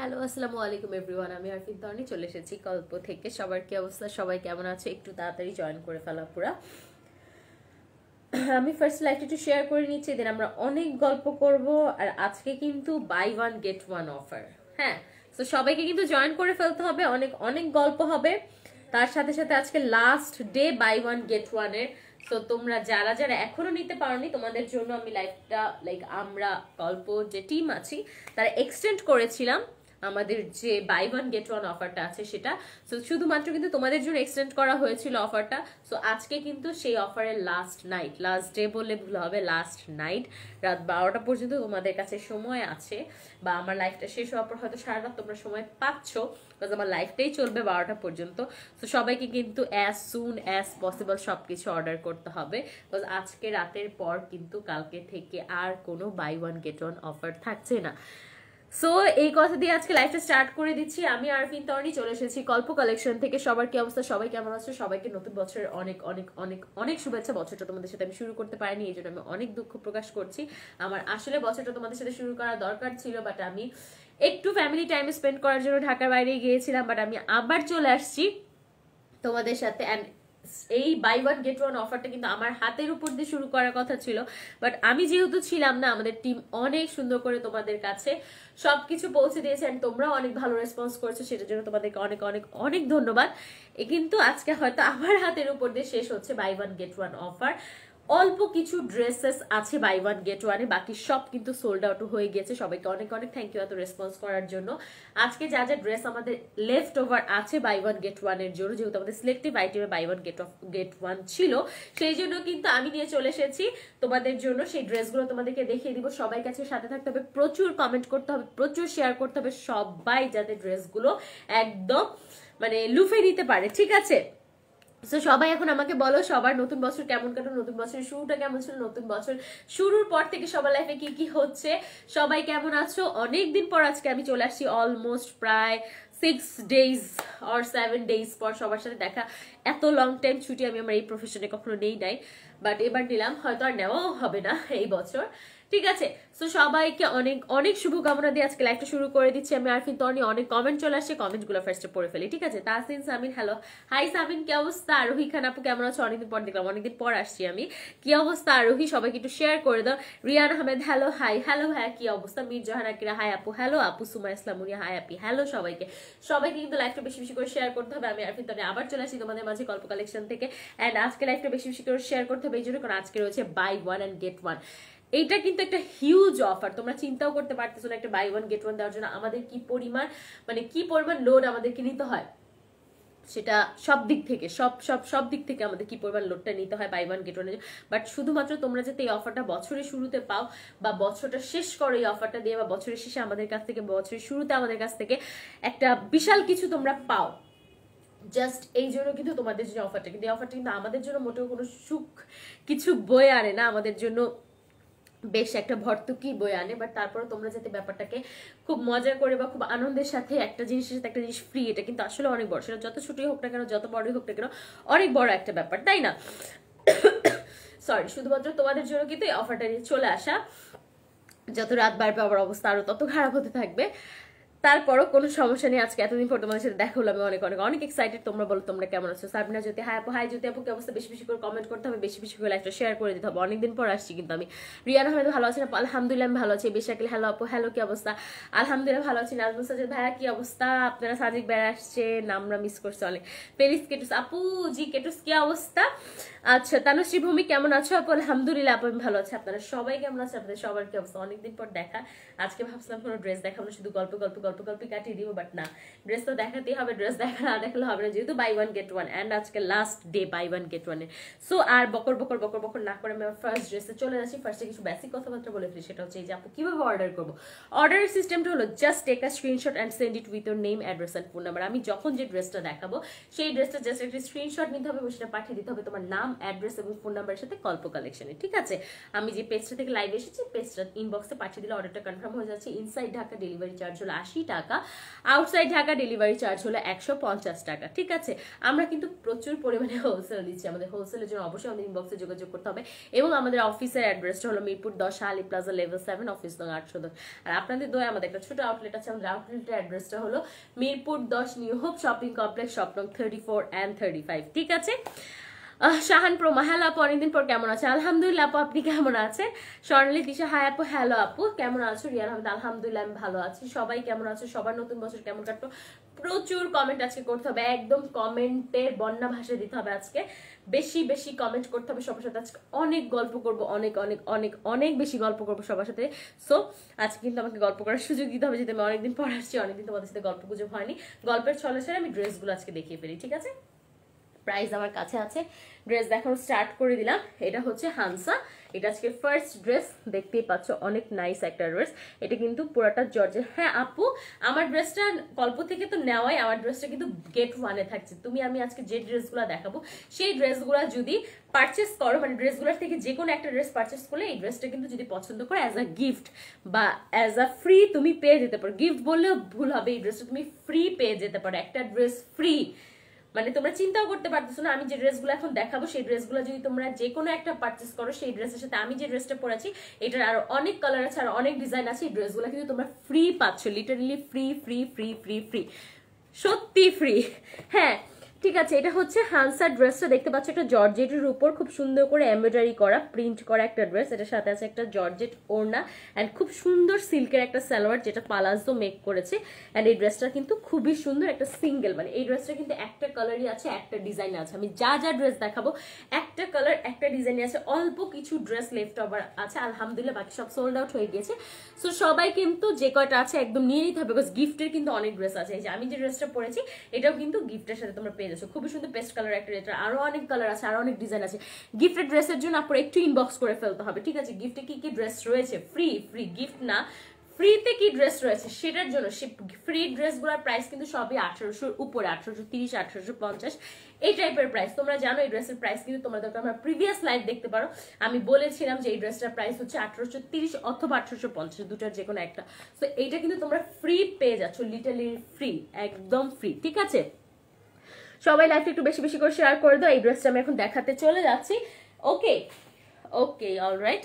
Hello, আসসালামু আলাইকুম everyone. আমি আরফিন তর্নি চলে এসেছি গল্প থেকে। সবার কি অবস্থা? সবাই কেমন আছে? একটু তাড়াতাড়ি জয়েন করে ফেলা পুরা। আমি ফার্স্ট লাইফটা একটু শেয়ার করে নিচ্ছি, দেন আমরা অনেক গল্প করব। আর আজকে কিন্তু buy one get one offer. হ্যাঁ, তো সবাইকে কিন্তু জয়েন করে ফেলতে হবে, অনেক অনেক গল্প হবে। তার সাথে সাথে আজকে last day buy one get one এর। তো তোমরা যারা যারা এখনো নিতে পারোনি, তোমাদের জন্য আমি লাইফটা আমরা গল্প যে টিম আছি তারা এক্সটেন্ড করেছিলাম আমাদের যে বাই ওয়ান গেট ওয়ান অফারটা আছে সেটা। সো শুধুমাত্র কিন্তু তোমাদের জন্য এক্সটেন্ড করা হয়েছিল অফারটা। সো আজকে কিন্তু সেই অফারের লাস্ট নাইট, লাস্ট ডে বললে ভুল হবে, লাস্ট নাইট রাত 12টা পর্যন্ত তোমাদের কাছে সময় আছে। বা আমার লাইফটা শেষ হওয়ার পর হয়তো সারা রাত তোমরা সময় পাচ্ছ, বিকজ আমার লাইফটাই চলবে 12টা পর্যন্ত। তো সবাইকে কিন্তু অ্যাজ সুন অ্যাজ পসিবল সবকিছু অর্ডার করতে হবে, বিকজ আজকে রাতের পর কিন্তু কালকে থেকে আর কোনো buy one get one offer থাকছে না। সো এই কথা দিয়ে আজকে লাইফটা স্টার্ট করে দিচ্ছি। আমি আরফিন তর্নি চলে এসেছি গল্প কালেকশন থেকে। সবার কি অবস্থা? সবাই কেমন আছে? সবাইকে নতুন বছরের অনেক অনেক অনেক অনেক শুভেচ্ছা। বছরটা তোমাদের সাথে আমি শুরু করতে পারিনি, এই জন্য আমি অনেক দুঃখ প্রকাশ করছি। আমার আসলে বছরটা তোমাদের সাথে শুরু করা দরকার ছিল, বাট আমি একটু ফ্যামিলি টাইম স্পেন্ড করার জন্য ঢাকার বাইরে গিয়েছিলাম, বাট আমি আবার চলে আসছি তোমাদের সাথে। এই বাই ওয়ান গেট ওয়ান অফারটা কিন্তু আমার হাতের উপর দিয়ে শুরু করার কথা ছিল, বাট আমি যেহেতু ছিলাম না, আমাদের টিম অনেক সুন্দর করে তোমাদের কাছে সবকিছু পৌঁছে দিয়েছে, এন্ড তোমরাও অনেক ভালো রেসপন্স করছো, সেটার জন্য তোমাদেরকে অনেক অনেক অনেক ধন্যবাদ। কিন্তু আজকে হয়তো আমার হাতের উপর দিয়ে শেষ হচ্ছে buy one get one offer. অল্প কিছু ড্রেসেস আছে বাই ওয়ান গেট ওয়ানে, বাকি সব কিন্তু সোল্ড আউট হয়ে গেছে। সবাইকে অনেক অনেক থ্যাংক ইউ এত রেসপন্স করার জন্য। আজকে যা যা ড্রেস আমাদের লেফট ওভার আছে বাই ওয়ান গেট ওয়ান এর জন্য, যেহেতু আমাদের সিলেক্টিভ আইটেমে বাই ওয়ান গেট ওয়ান ছিল, সেই জন্য কিন্তু আমি নিয়ে চলে এসেছি তোমাদের জন্য সেই ড্রেসগুলো। তোমাদেরকে দেখিয়ে দিব। সবাই কাছে সাথে থাকতে হবে, প্রচুর কমেন্ট করতে হবে, প্রচুর শেয়ার করতে হবে, সবাই যাতে ড্রেসগুলো একদম লুফে নিতে পারে, ঠিক আছে? তো সবাই এখন আমাকে বলো, সবার নতুন বছর কেমন কাটলো, নতুন বছরের শুরুটা কেমন ছিল, নতুন বছর শুরুর পর থেকে সবার লাইফে কি কি হচ্ছে, সবাই কেমন আছো? অনেকদিন পর আজকে আমি চলে আসছি, অলমোস্ট প্রায় 6 days or 7 days পর সবার সাথে দেখা। এত লং টাইম ছুটি আমি আমার এই প্রফেশনে কখনো নেই নাই, বাট এবার নিলাম, হয়তো আর নেওয়াও হবে না এই বছর, ঠিক আছে? সো সবাইকে অনেক অনেক শুভকামনা দিয়ে আজকে লাইভটা শুরু করে দিচ্ছি। আমি আরফিন তর্নি। অনেক কমেন্ট চলে আসছে, কমেন্টগুলো ফার্স্টে পড়ে ফেলি, ঠিক আছে? তাহসিন সামিন, হ্যালো, হাই সামিন, কি অবস্থা? আরোহী খান আপু কেমন আছো? অনেকদিন পর দেখলাম, অনেকদিন পর আসছি আমি। কি অবস্থা আরোহী? সবাইকে একটু শেয়ার করে দাও। Riyan Ahmed, hello, hi, hello, হ্যাঁ কি অবস্থা? মীর জাহান আকিরা, হাই আপু, হ্যালো আপু। সুমা ইসলামুনিয়া, হাই আপি, হ্যালো সবাইকে। সবাইকে কিন্তু লাইভটা বেশি বেশি করে শেয়ার করতে হবে। আমি আরফিন তর্নি আবার চলে আসি তোমাদের মাঝে গল্প কালেকশন থেকে, এন্ড আজকে লাইভটা বেশি বেশি করে শেয়ার করতে হবে এই জন্য, কারণ আজকে রয়েছে buy one and get one. এইটা কিন্তু একটা হিউজ অফার, তোমরা চিন্তাও করতে পারতেছো না একটা বাই ওয়ান গেট ওয়ান দেওয়ার জন্য আমাদের কি পরিমাণ কি পরিমাণ লোড আমাদেরকে নিতে হয়, সেটা সব দিক থেকে সব দিক থেকে আমাদের কি পরিমাণ লোডটা নিতে হয় buy one get one. But শুধুমাত্র তোমরা যাতে এই অফারটা বছরের শুরুতে পাও, বা বছরটা শেষ করো এই অফারটা দিয়ে, বা বছরের শেষে আমাদের কাছ থেকে, বছরের শুরুতে আমাদের কাছ থেকে একটা বিশাল কিছু তোমরা পাও, জাস্ট এই জন্য কিন্তু তোমাদের যে অফারটা, কিন্তু এই অফারটা কিন্তু আমাদের জন্য মোটেও কোনো সুখ কিছু বয়ে আনে না, আমাদের জন্য বেশ একটা ভর্তুকি বয়ে আনে। বাট তারপরে তোমরা যাতে ব্যাপারটাকে খুব মজা করে বা খুব আনন্দের সাথে একটা জিনিসের সাথে একটা জিনিস ফ্রি, এটা কিন্তু আসলে অনেক বড়, সেটা যত ছোটই হোক না কেন, যত বড়ই হোক না কেন, অনেক বড় একটা ব্যাপার, তাই না? সরি, শুধুমাত্র তোমাদের জন্য কিন্তু এই অফারটা নিয়ে চলে আসা। যত রাত বাড়বে আবার অবস্থা আরো তত খারাপ হতে থাকবে। তারপরও কোনো সমস্যা নেই, আজকে এতদিন পর তোমাদের সাথে দেখা হলো, আমি অনেক অনেক অনেক এক্সাইটেড। তোমরা বলো তোমরা কেমন আছো? সাবনা জ্যোতি, হাই আপু, হাই জ্যোতি আপু, কি অবস্থা? বেশি বেশি করে কমেন্ট করতে হবে, বেশি বেশি করে লাইভটা শেয়ার করে দিতে হবে, অনেকদিন পর আসছি কিন্তু আমি। রিয়ান আহমেদ, ভালো আছেন আপু? আলহামদুলিল্লাহ আমি ভালো আছি। বেশাকিল, হ্যালো আপু, হ্যালো কি অবস্থা? আলহামদুলিল্লাহ ভালো আছি। নাজমুল সাজিদ ভাইয়া, কি অবস্থা? আপনারা সাজিক বেড়া আসছে, নামরা মিস করছে অনেক। পেরিস কেটুস আপু, জি কেটুস, কি অবস্থা? আচ্ছা, তানুশ্রী ভূমি কেমন আছো আপু? আলহামদুলিল্লাহ আপু আমি ভালো আছি। আপনারা সবাই কেমন আছে? আপনাদের সবার কি অবস্থা? অনেকদিন পর দেখা। আজকে ভাবছিলাম কোনো ড্রেস দেখাবো না, শুধু গল্প গল্প গল্প গল্প কাটিয়ে দিব, বাট না, ড্রেস তো দেখাতেই হবে। ড্রেস দেখা না দেখালে হবে না, যেহেতু buy one get one, and আজকে last day buy one get one এর। সো আর বকর বকর বকর বকর না করে আমি আমার ফার্স্ট ড্রেসে চলে যাচ্ছি। ফার্স্টে কিছু বেসিক কথাবার্তা বলে ফেলি, সেটা হচ্ছে এই যে আপু কিভাবে অর্ডার করবো। অর্ডারের সিস্টেমটা হলো just take a screenshot and send it with your name, address and phone number. আমি যখন যে ড্রেসটা দেখাবো সেই ড্রেসটা জাস্ট একটা স্ক্রিনশট নিতে হবে এবং সেটা পাঠিয়ে দিতে হবে তোমার নাম, অ্যাড্রেস এবং ফোন নাম্বারের সাথে গল্প কালেকশনে, ঠিক আছে? আমি যে পেজটা থেকে লাইভ এসেছি, পেজটা ইনবক্সে পাঠিয়ে দিলে অর্ডারটা কনফার্ম হয়ে যাচ্ছে। ইনসাইড ঢাকা ডেলিভারি চার্জ হলো 80 টাকা, আউটসাইড ঢাকা ডেলিভারি চার্জ হলো 150 টাকা। ঠিক আছে, আমরা কিন্তু প্রচুর পরিমাণে হোলসেল দিচ্ছি, আমাদের হোলসেলের জন্য অবশ্যই আমাদের ইনবক্সে যোগাযোগ করতে হবে। এবং আমাদের অফিসের অ্যাড্রেসটা হলো Mirpur 10 Ali plaza level 7, office নং 810। আর আপনাদের দোয়া আমাদের একটা ছোট আউটলেট আছে, আমাদের আউটলেটের অ্যাড্রেসটা হলো Mirpur 10 new hope shopping complex, shop নং 34 and 35। ঠিক আছে, শাহান প্রোমা, হ্যালো আপু, অনেকদিন পর কেমন আছে? আলহামদুলিল্লাহ আপু, আপনি কেমন আছেন? স্বর্ণালী দিশা, হাই আপু, হ্যালো আপু, কেমন আছো? রিয়ান আহমেদ, আলহামদুলিল্লাহ আমি ভালো আছি। সবাই কেমন আছো? সবার নতুন বছর কেমন কাটলো? প্রচুর কমেন্ট আজকে করতে হবে, একদম কমেন্টের বন্যা ভাষা দিতে হবে আজকে, বেশি বেশি কমেন্ট করতে হবে সবার সাথে। আজকে অনেক গল্প করব, অনেক অনেক অনেক অনেক বেশি গল্প করবো সবার সাথে। সো আজকে কিন্তু আমাকে গল্প করার সুযোগ দিতে হবে, যেহেতু আমি অনেকদিন পর আসছি, অনেকদিন তোমাদের সাথে গল্প গুজব হয়নি। গল্পের ছলে ছলে আমি ড্রেসগুলো আজকে দেখিয়ে ফেলি। ঠিক আছে, প্রাইস আমার কাছে আছে, ড্রেস দেখানো স্টার্ট করে দিলাম। এটা হচ্ছে হানসা, এটা আজকে ফার্স্ট ড্রেস, দেখতেই পাচ্ছ অনেক নাইস একটা ড্রেস। এটা কিন্তু পুরাটা জর্জেট। হ্যাঁ আপু, আমার ড্রেসটা কল্প থেকে তো নেওয়াই, আমার ড্রেসটা কিন্তু গেট 1-এ থাকছে। তুমি আমি আজকে যে ড্রেসগুলো দেখাবো সেই ড্রেসগুলো যদি পারচেস করো, মানে ড্রেসগুলোর থেকে যে কোনো একটা ড্রেস পারচেস করলে এই ড্রেসটা কিন্তু যদি পছন্দ করো অ্যাজ আ গিফট বা অ্যাজ আ ফ্রি তুমি পেয়ে যেতে পারো। গিফট বললেও ভুল হবে, এই ড্রেসটা তুমি ফ্রি পেয়ে যেতে পারো, একটা ড্রেস ফ্রি। মানে তোমরা চিন্তাও করতে পারতেছো না, আমি যে ড্রেসগুলো এখন দেখাবো সেই ড্রেসগুলো যদি তোমরা যে কোনো একটা পারচেস করো, সেই ড্রেসের সাথে আমি যে ড্রেসটা পরেছি এটার আরো অনেক কালার আছে আর অনেক ডিজাইন আছে, এই ড্রেসগুলো কিন্তু তোমরা ফ্রি পাচ্ছ, literally free free free free free, সত্যি ফ্রি। হ্যাঁ ঠিক আছে, এটা হচ্ছে হানসার ড্রেসটা, দেখতে পাচ্ছ একটা জর্জেটের উপর খুব সুন্দর করে এমব্রয়ডারি করা, প্রিন্ট করা একটা ড্রেস। এটার সাথে আছে একটা জর্জেট ওড়না অ্যান্ড খুব সুন্দর সিল্কের একটা সালোয়ার, যেটা পালাজো মেক করেছে। অ্যান্ড এই ড্রেসটা কিন্তু খুবই সুন্দর, একটা সিঙ্গেল, মানে এই ড্রেসটা কিন্তু একটা কালারই আছে, একটা ডিজাইন আছে। আমি যা যা ড্রেস দেখাবো একটা কালার একটা ডিজাইন আছে, অল্প কিছু ড্রেস লেফট ওভার আছে, আলহামদুলিল্লাহ বাকি সব সোল্ড আউট হয়ে গিয়েছে। সো সবাই কিন্তু যে কয়টা আছে একদম নিয়ে নিতে হবে, বিকজ গিফটের কিন্তু অনেক ড্রেস আছে। এই যে আমি যে ড্রেসটা পরেছি এটাও কিন্তু গিফটের সাথে তোমরা পেয়ে যাচ্ছ, খুবই সুন্দর পেস্ট কালার একটা। এটা আরো অনেক কালার আছে, আরো অনেক ডিজাইন আছে। গিফটের ড্রেসের জন্য আপনার একটু ইনবক্স করে ফেলতে হবে। ঠিক আছে, গিফটে কি কি ড্রেস রয়েছে, ফ্রি ফ্রি গিফট না, ফ্রিতে কি ড্রেস রয়েছে সেটার জন্য। সে ফ্রি ড্রেসগুলোর প্রাইস কিন্তু সবই 1800-র উপরে, 1830, 1850 এই টাইপের প্রাইস। তোমরা জানো এই ড্রেসের প্রাইস কিন্তু তোমরা আমার প্রিভিয়াস লাইভ দেখতে পারো, আমি বলেছিলাম যে এই ড্রেসটার প্রাইস হচ্ছে 1830 অথবা 1850, দুটার যে কোনো একটা। তো এইটা কিন্তু তোমরা ফ্রি পেয়ে যাচ্ছ, লিটারলি ফ্রি, একদম ফ্রি। ঠিক আছে, সবাই লাইভটা একটু বেশি বেশি করে শেয়ার করে দাও। এই ড্রেসটা আমি এখন দেখাতে চলে যাচ্ছি। ওকে ওকে, অলরাইট।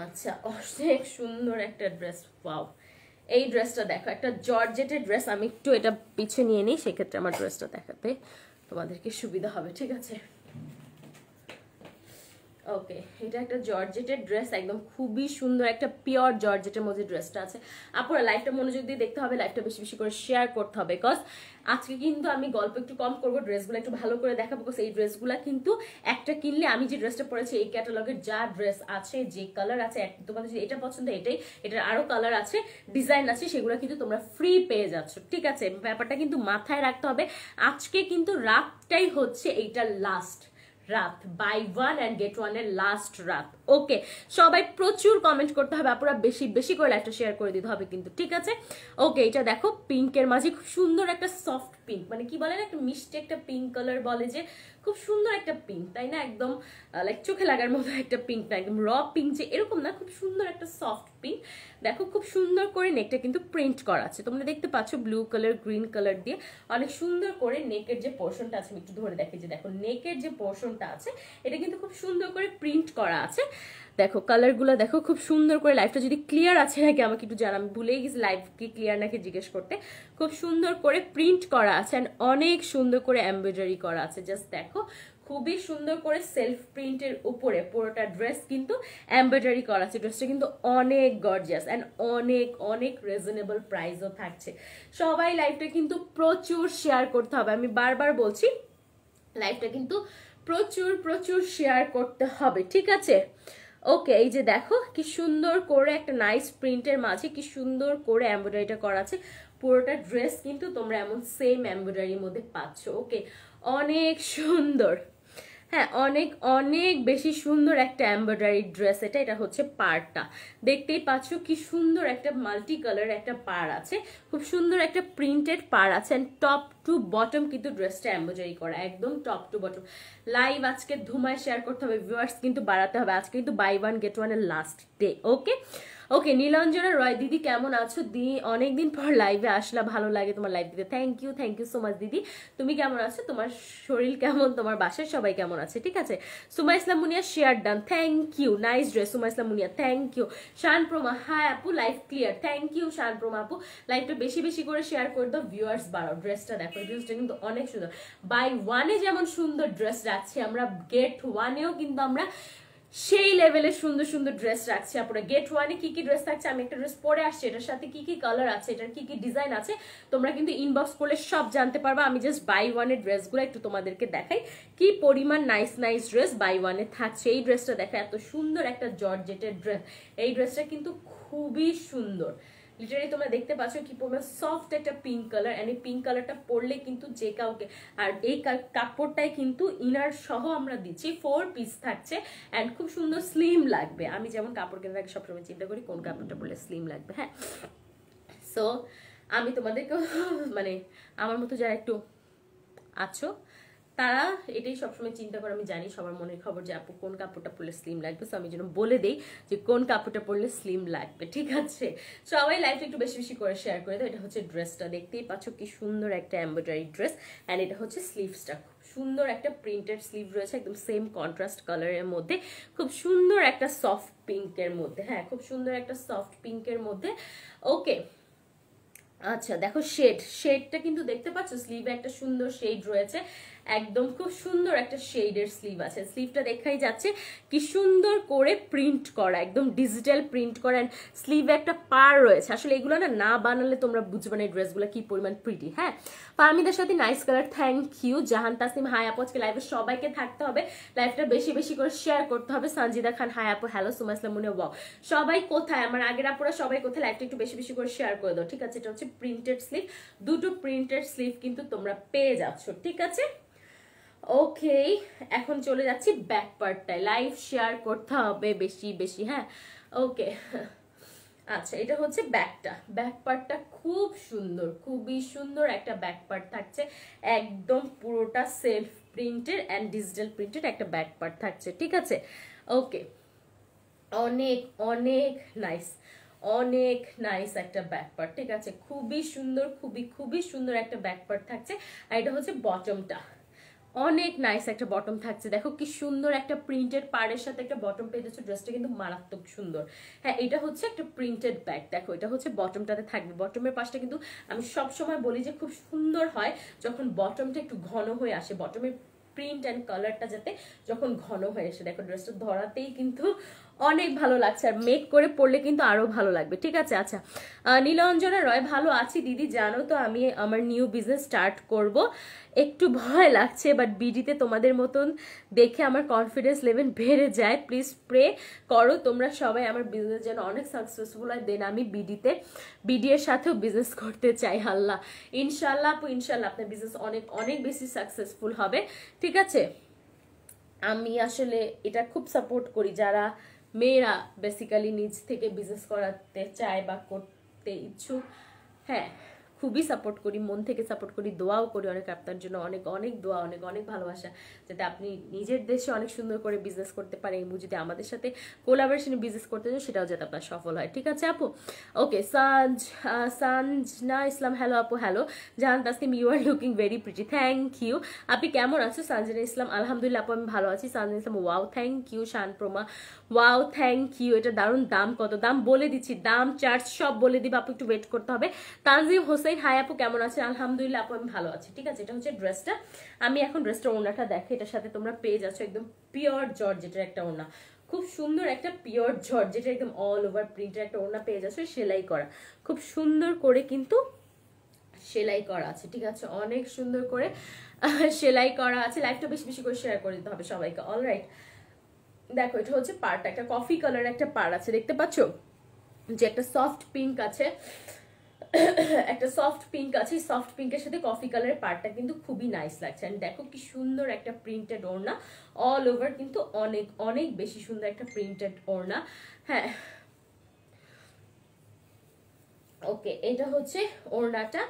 আচ্ছা, অনেক সুন্দর একটা ড্রেস, ওয়াও। এই ড্রেসটা দেখো, একটা জর্জেটের ড্রেস। আমি একটু এটা পিছিয়ে নিয়ে নিই, সেক্ষেত্রে আমার ড্রেসটা দেখাতে তোমাদেরকে সুবিধা হবে। ঠিক আছে, ওকে, এটা একটা জর্জেটের ড্রেস, একদম খুবই সুন্দর একটা পিওর জর্জেটের মধ্যে ড্রেসটা আছে। আপুরা লাইভটা মনোযোগ দিয়ে দেখতে হবে, লাইভটা বেশি বেশি করে শেয়ার করতে হবে, বিকজ আজকে কিন্তু আমি গল্প একটু কম করবো, ড্রেসগুলো একটু ভালো করে দেখাবো। বিকজ এই ড্রেসগুলো কিন্তু একটা কিনলে, আমি যে ড্রেসটা পরেছি এই ক্যাটালগের যা ড্রেস আছে, যে কালার আছে, তোমাদের যদি এটা পছন্দ এটাই, এটার আরো কালার আছে, ডিজাইন আছে, সেগুলো কিন্তু তোমরা ফ্রি পেয়ে যাচ্ছ। ঠিক আছে, ব্যাপারটা কিন্তু মাথায় রাখতে হবে। আজকে কিন্তু রাতটাই হচ্ছে এইটার লাস্ট রাত, বাই 1 and get 1 এর লাস্ট রাত। ওকে, সবাই প্রচুর কমেন্ট করতে হবে, আপনারা বেশি বেশি করে লাইভটা শেয়ার করে দিতে হবে কিন্তু। ঠিক আছে, ওকে, এটা দেখো পিঙ্কের মাঝে খুব সুন্দর একটা সফট পিঙ্ক, মানে কি বলে না, একটা মিষ্টি একটা পিঙ্ক কালার বলে যে, খুব সুন্দর একটা পিঙ্ক, তাই না? একদম লাইক চোখে লাগার মতো একটা পিঙ্ক না, একদম র পিঙ্ক যে এরকম না, খুব সুন্দর একটা সফট পিঙ্ক। দেখো খুব সুন্দর করে নেকটা কিন্তু প্রিন্ট করা আছে, তোমরা দেখতে পাচ্ছ ব্লু কালার গ্রিন কালার দিয়ে অনেক সুন্দর করে নেকের যে পোর্শনটা আছে, আমি একটু ধরে দেখি যে দেখো নেকের যে পোর্শনটা আছে এটা কিন্তু খুব সুন্দর করে প্রিন্ট করা আছে। দেখো কালারগুলো দেখো খুব সুন্দর করে। লাইভটা যদি ক্লিয়ার আছে নাকি আমাকে একটু জানা, আমি ভুলেই গেছি লাইভ কি ক্লিয়ার নাকি জিজ্ঞেস করতে। খুব সুন্দর করে প্রিন্ট করা আছে এন্ড অনেক সুন্দর করে এমব্রয়ডারি করা আছে, জাস্ট দেখো খুবই সুন্দর করে সেলফ প্রিন্টের উপরে পুরোটা ড্রেস কিন্তু এমব্রয়ডারি করা আছে। ড্রেসটা কিন্তু অনেক গর্জিয়াস এন্ড অনেক অনেক রিজনেবল প্রাইসও থাকছে। সবাই লাইভটা কিন্তু প্রচুর শেয়ার করতে হবে, আমি বারবার বলছি লাইভটা কিন্তু প্রচুর প্রচুর শেয়ার করতে হবে। ঠিক আছে, ওকে, এই যে দেখো কি সুন্দর করে একটা নাইস প্রিন্টের মাঝে কি সুন্দর করে এমব্রয়ডারিটা করা আছে। পুরোটা ড্রেস কিন্তু তোমরা এমন সেম এমব্রয়ডারির মধ্যে পাচ্ছ। ওকে, অনেক সুন্দর, হ্যাঁ অনেক অনেক বেশি সুন্দর একটা এমব্রয়ডারি ড্রেস। এটা হচ্ছে পাড়টা, দেখতেই পাচ্ছ কি সুন্দর একটা মাল্টি কালার একটা পাড় আছে, খুব সুন্দর একটা প্রিন্টেড পাড় আছে এন্ড টপ টু বটম কিন্তু ড্রেসটা এমব্রয়ডারি করা, একদম টপ টু বটম। লাইভ আজকে ধুমায় শেয়ার করতে হবে, ভিউয়ার্স কিন্তু বাড়াতে হবে, আজকে কিন্তু বাই 1 get 1 এর লাস্ট ডে। ওকে, ওকে, নীলাঞ্জনা রয় দিদি কেমন আছো? অনেকদিন পর লাইভে আসলা, ভালো লাগে তোমার লাইভ দিতে। থ্যাংক ইউ সো মাচ দিদি। তুমি কেমন আছো? তোমার শরীর কেমন? তোমার বাসায় সবাই কেমন আছে? ঠিক আছে। Suma Islam Muniya share done, thank you, nice dress Suma Islam Muniya, thank you. Shan Proma hi আপু, live clear, thank you Shan Proma আপু। লাইভটা বেশি বেশি করে শেয়ার করে দাও, ভিউয়ার্স বাড়াও। ড্রেসটা দেখো, ড্রেসটা কিন্তু অনেক সুন্দর। বাই ওয়ানে যেমন সুন্দর ড্রেস রাখছি আমরা, গেট ওয়ানেও কিন্তু আমরা সেই লেভেলের সুন্দর সুন্দর ড্রেস রাখছি আপনারা। গেট ওয়ানে কি কি ড্রেস থাকছে, আমি একটা ড্রেস পরে আসছি, এটার সাথে কি কি কালার আছে, এটার কি কি ডিজাইন আছে, তোমরা কিন্তু ইনবক্স করলে সব জানতে পারবা। আমি জাস্ট বাই ওয়ানের ড্রেসগুলো একটু তোমাদেরকে দেখাই, কি পরিমাণ নাইস নাইস ড্রেস বাই ওয়ানে থাকছে। এই ড্রেসটা দেখো, এত সুন্দর একটা জর্জেটের ড্রেস। এই ড্রেসটা কিন্তু খুবই সুন্দর, লিটারালি তোমরা দেখতে পাচ্ছ কি পরিমাণ সফট একটা পিঙ্ক কালার, এন্ড এই পিঙ্ক কালারটা পরলে কিন্তু যে কাউকে, আর এই কাপড়টাই কিন্তু ইনার সহ আমরা দিচ্ছি, 4 পিস থাকছে এন্ড খুব সুন্দর স্লিম লাগবে। আমি যেমন কাপড় কেনার আগে সবসময় চিন্তা করি কোন কাপড়টা পরলে স্লিম লাগবে। হ্যাঁ, সো আমি তোমাদেরকে মানে আমার মতো যারা একটু আছো তারা এটাই সবসময় চিন্তা করে, আমি জানি সবার মনের খবর যে আপু কোন কাপড়টা পরলে স্লিম লাগবে, সো আমি যেন বলে দেই যে কোন কাপড়টা পরলে স্লিম লাগবে। ঠিক আছে, সবাই লাইভটা একটু বেশি বেশি করে শেয়ার করে দাও। এটা হচ্ছে ড্রেসটা, দেখতেই পাচ্ছ কি সুন্দর একটা এমব্রয়ডারি ড্রেস, অ্যান্ড এটা হচ্ছে স্লিভসটা, খুব সুন্দর একটা প্রিন্টেড স্লিভ রয়েছে, একদম সেম কন্ট্রাস্ট কালারের মধ্যে, খুব সুন্দর একটা সফট পিঙ্কের মধ্যে। হ্যাঁ, খুব সুন্দর একটা সফট পিঙ্কের মধ্যে। ওকে, আচ্ছা দেখো শেডটা কিন্তু দেখতে পাচ্ছ, স্লিভে একটা সুন্দর শেড রয়েছে, একদম খুব সুন্দর একটা শেডের স্লিভ আছে। স্লিভটা দেখাই যাচ্ছে কি সুন্দর করে প্রিন্ট করা, একদম ডিজিটাল প্রিন্ট করা, স্লিভে একটা পার রয়েছে। আসলে এগুলো না বানালে তোমরা বুঝবে না এই ড্রেসগুলো কি পরিমাণ প্রিটি। হ্যাঁ, পারমিদের সাথে nice colour, thank you. Jahan Tasim hi আপু, আজকে লাইভে সবাইকে থাকতে হবে, লাইভটা বেশি বেশি করে শেয়ার করতে হবে। সঞ্জিদা খান হাই আপু, হ্যালো। সুমা ইসলাম মুনিয়া, ওয়াও। সবাই কোথায়, আমার আগের আপুরা সবাই কোথায়, লাইভটা একটু বেশি বেশি করে শেয়ার করে দাও। ঠিক আছে, এটা হচ্ছে প্রিন্টেড স্লিভ, দুটো প্রিন্টেড স্লিভ কিন্তু তোমরা পেয়ে যাচ্ছ। ঠিক আছে, ওকে, এখন চলে যাচ্ছি ব্যাক পার্টটায়, লাইভ শেয়ার করতে হবে বেশি বেশি। হ্যাঁ, ওকে, আচ্ছা এটা হচ্ছে ব্যাকটা, ব্যাক পার্টটা খুব সুন্দর, খুবই সুন্দর একটা ব্যাক পার্ট থাকছে, একদম পুরোটা self printed and digital printed একটা ব্যাক পার্ট থাকছে। ঠিক আছে, ওকে, অনেক অনেক নাইস, অনেক নাইস একটা ব্যাক পার্ট। ঠিক আছে, খুবই সুন্দর, খুবই খুবই সুন্দর একটা ব্যাক পার্ট থাকছে। আর এটা হচ্ছে বটমটা, অনেক নাইস একটা বটম থাকছে। দেখো কি সুন্দর একটা প্রিন্টেড পাড়ের সাথে একটা বটম পেয়ে যাচ্ছে, ড্রেসটা কিন্তু মারাত্মক সুন্দর। হ্যাঁ, এটা হচ্ছে একটা প্রিন্টেড ব্যাগ, দেখো এটা হচ্ছে বটমটাতে থাকবে। বটমের পাশটা কিন্তু আমি সব সময় বলি যে খুব সুন্দর হয় যখন বটমটা একটু ঘন হয়ে আসে, বটমের প্রিন্ট অ্যান্ড কালারটা যাতে যখন ঘন হয়ে আসে। দেখো ড্রেসটা ধরাতেই কিন্তু অনেক ভালো লাগছে, আর মেক করে পরলে কিন্তু আরো ভালো লাগবে। ঠিক আছে, আচ্ছা নীলাঞ্জনা রয়, ভালো আছি দিদি, জানো তো আমি আমার নিউ বিজনেস স্টার্ট করব, একটু ভয় লাগছে, বাট বিডিতে তোমাদের মতন দেখে আমার কনফিডেন্স লেভেল বেড়ে যায়। প্লিজ প্রে করো তোমরা সবাই আমার বিজনেস যেন অনেক সাকসেসফুল হয়, দেন আমি বিডি এর সাথেও বিজনেস করতে চাই। আল্লাহ, ইনশাল্লাহ আপু, ইনশাল্লাহ আপনার বিজনেস অনেক অনেক বেশি সাকসেসফুল হবে। ঠিক আছে, আমি আসলে এটা খুব সাপোর্ট করি, যারা মেয়েরা বেসিক্যালি নিজ থেকে বিজনেস করাতে চায় বা করতে ইচ্ছুক। হ্যাঁ, খুবই সাপোর্ট করি, মন থেকে সাপোর্ট করি, দোয়াও করি অনেক আপনার জন্য, অনেক অনেক দোয়া, অনেক অনেক ভালোবাসা, যাতে আপনি নিজের দেশে অনেক সুন্দর করে বিজনেস করতে পারেন, এবং যদি আমাদের সাথে কোলাবোরেশনে বিজনেস করতে চান সেটাও যাতে আপনার সফল হয়। ঠিক আছে আপু, ওকে। সানজনা ইসলাম, হ্যালো আপু, hello. Jahan Taslim, you are looking very pretty, thank you. আপনি কেমন আছো? সঞ্জনা ইসলাম, আলহামদুলিল্লাহ আপু আমি ভালো আছি। Sanjana Islam, wow thank you. Shan Proma, wow thank you. এটা দারুণ, দাম কত? দাম বলে দিচ্ছি, দাম চার্জ সব বলে দিব, আপু একটু ওয়েট করতে হবে। তানজিম হোসেন, হাই আপু কেমন আছে? আলহামদুলিল্লাহ আপু আমি ভালো আছি। ঠিক আছে, এটা হচ্ছে ড্রেসটা, আমি এখন ড্রেসটা ওড়নাটা দেখে, এটার সাথে তোমরা পেয়ে যাচ্ছ একদম পিওর জর্জেটের একটা ওড়না, খুব সুন্দর একটা পিওর জর্জেটের একদম অল ওভার প্রিন্টের একটা ওড়না পেয়ে যাচ্ছ, সেলাই করা, খুব সুন্দর করে কিন্তু সেলাই করা আছে। ঠিক আছে, অনেক সুন্দর করে সেলাই করা আছে। লাইভটা বেশি বেশি করে শেয়ার করে দিতে হবে সবাইকে। অলরাইট, দেখো এটা হচ্ছে পার্টটা, একটা কফি কালার একটা পার আছে, দেখতে পাচ্ছ যে একটা সফট পিঙ্ক আছে, একটা সফট পিঙ্ক আছে, সফট পিঙ্কের সাথে কফি কালারের পার্টটা কিন্তু খুবই নাইস লাগছে। এন্ড দেখো কি সুন্দর একটা প্রিন্টেড ওড়না, অল ওভার কিন্তু অনেক অনেক বেশি সুন্দর একটা প্রিন্টেড ওড়না। হ্যাঁ, ওকে, এটা হচ্ছে ওড়নাটা,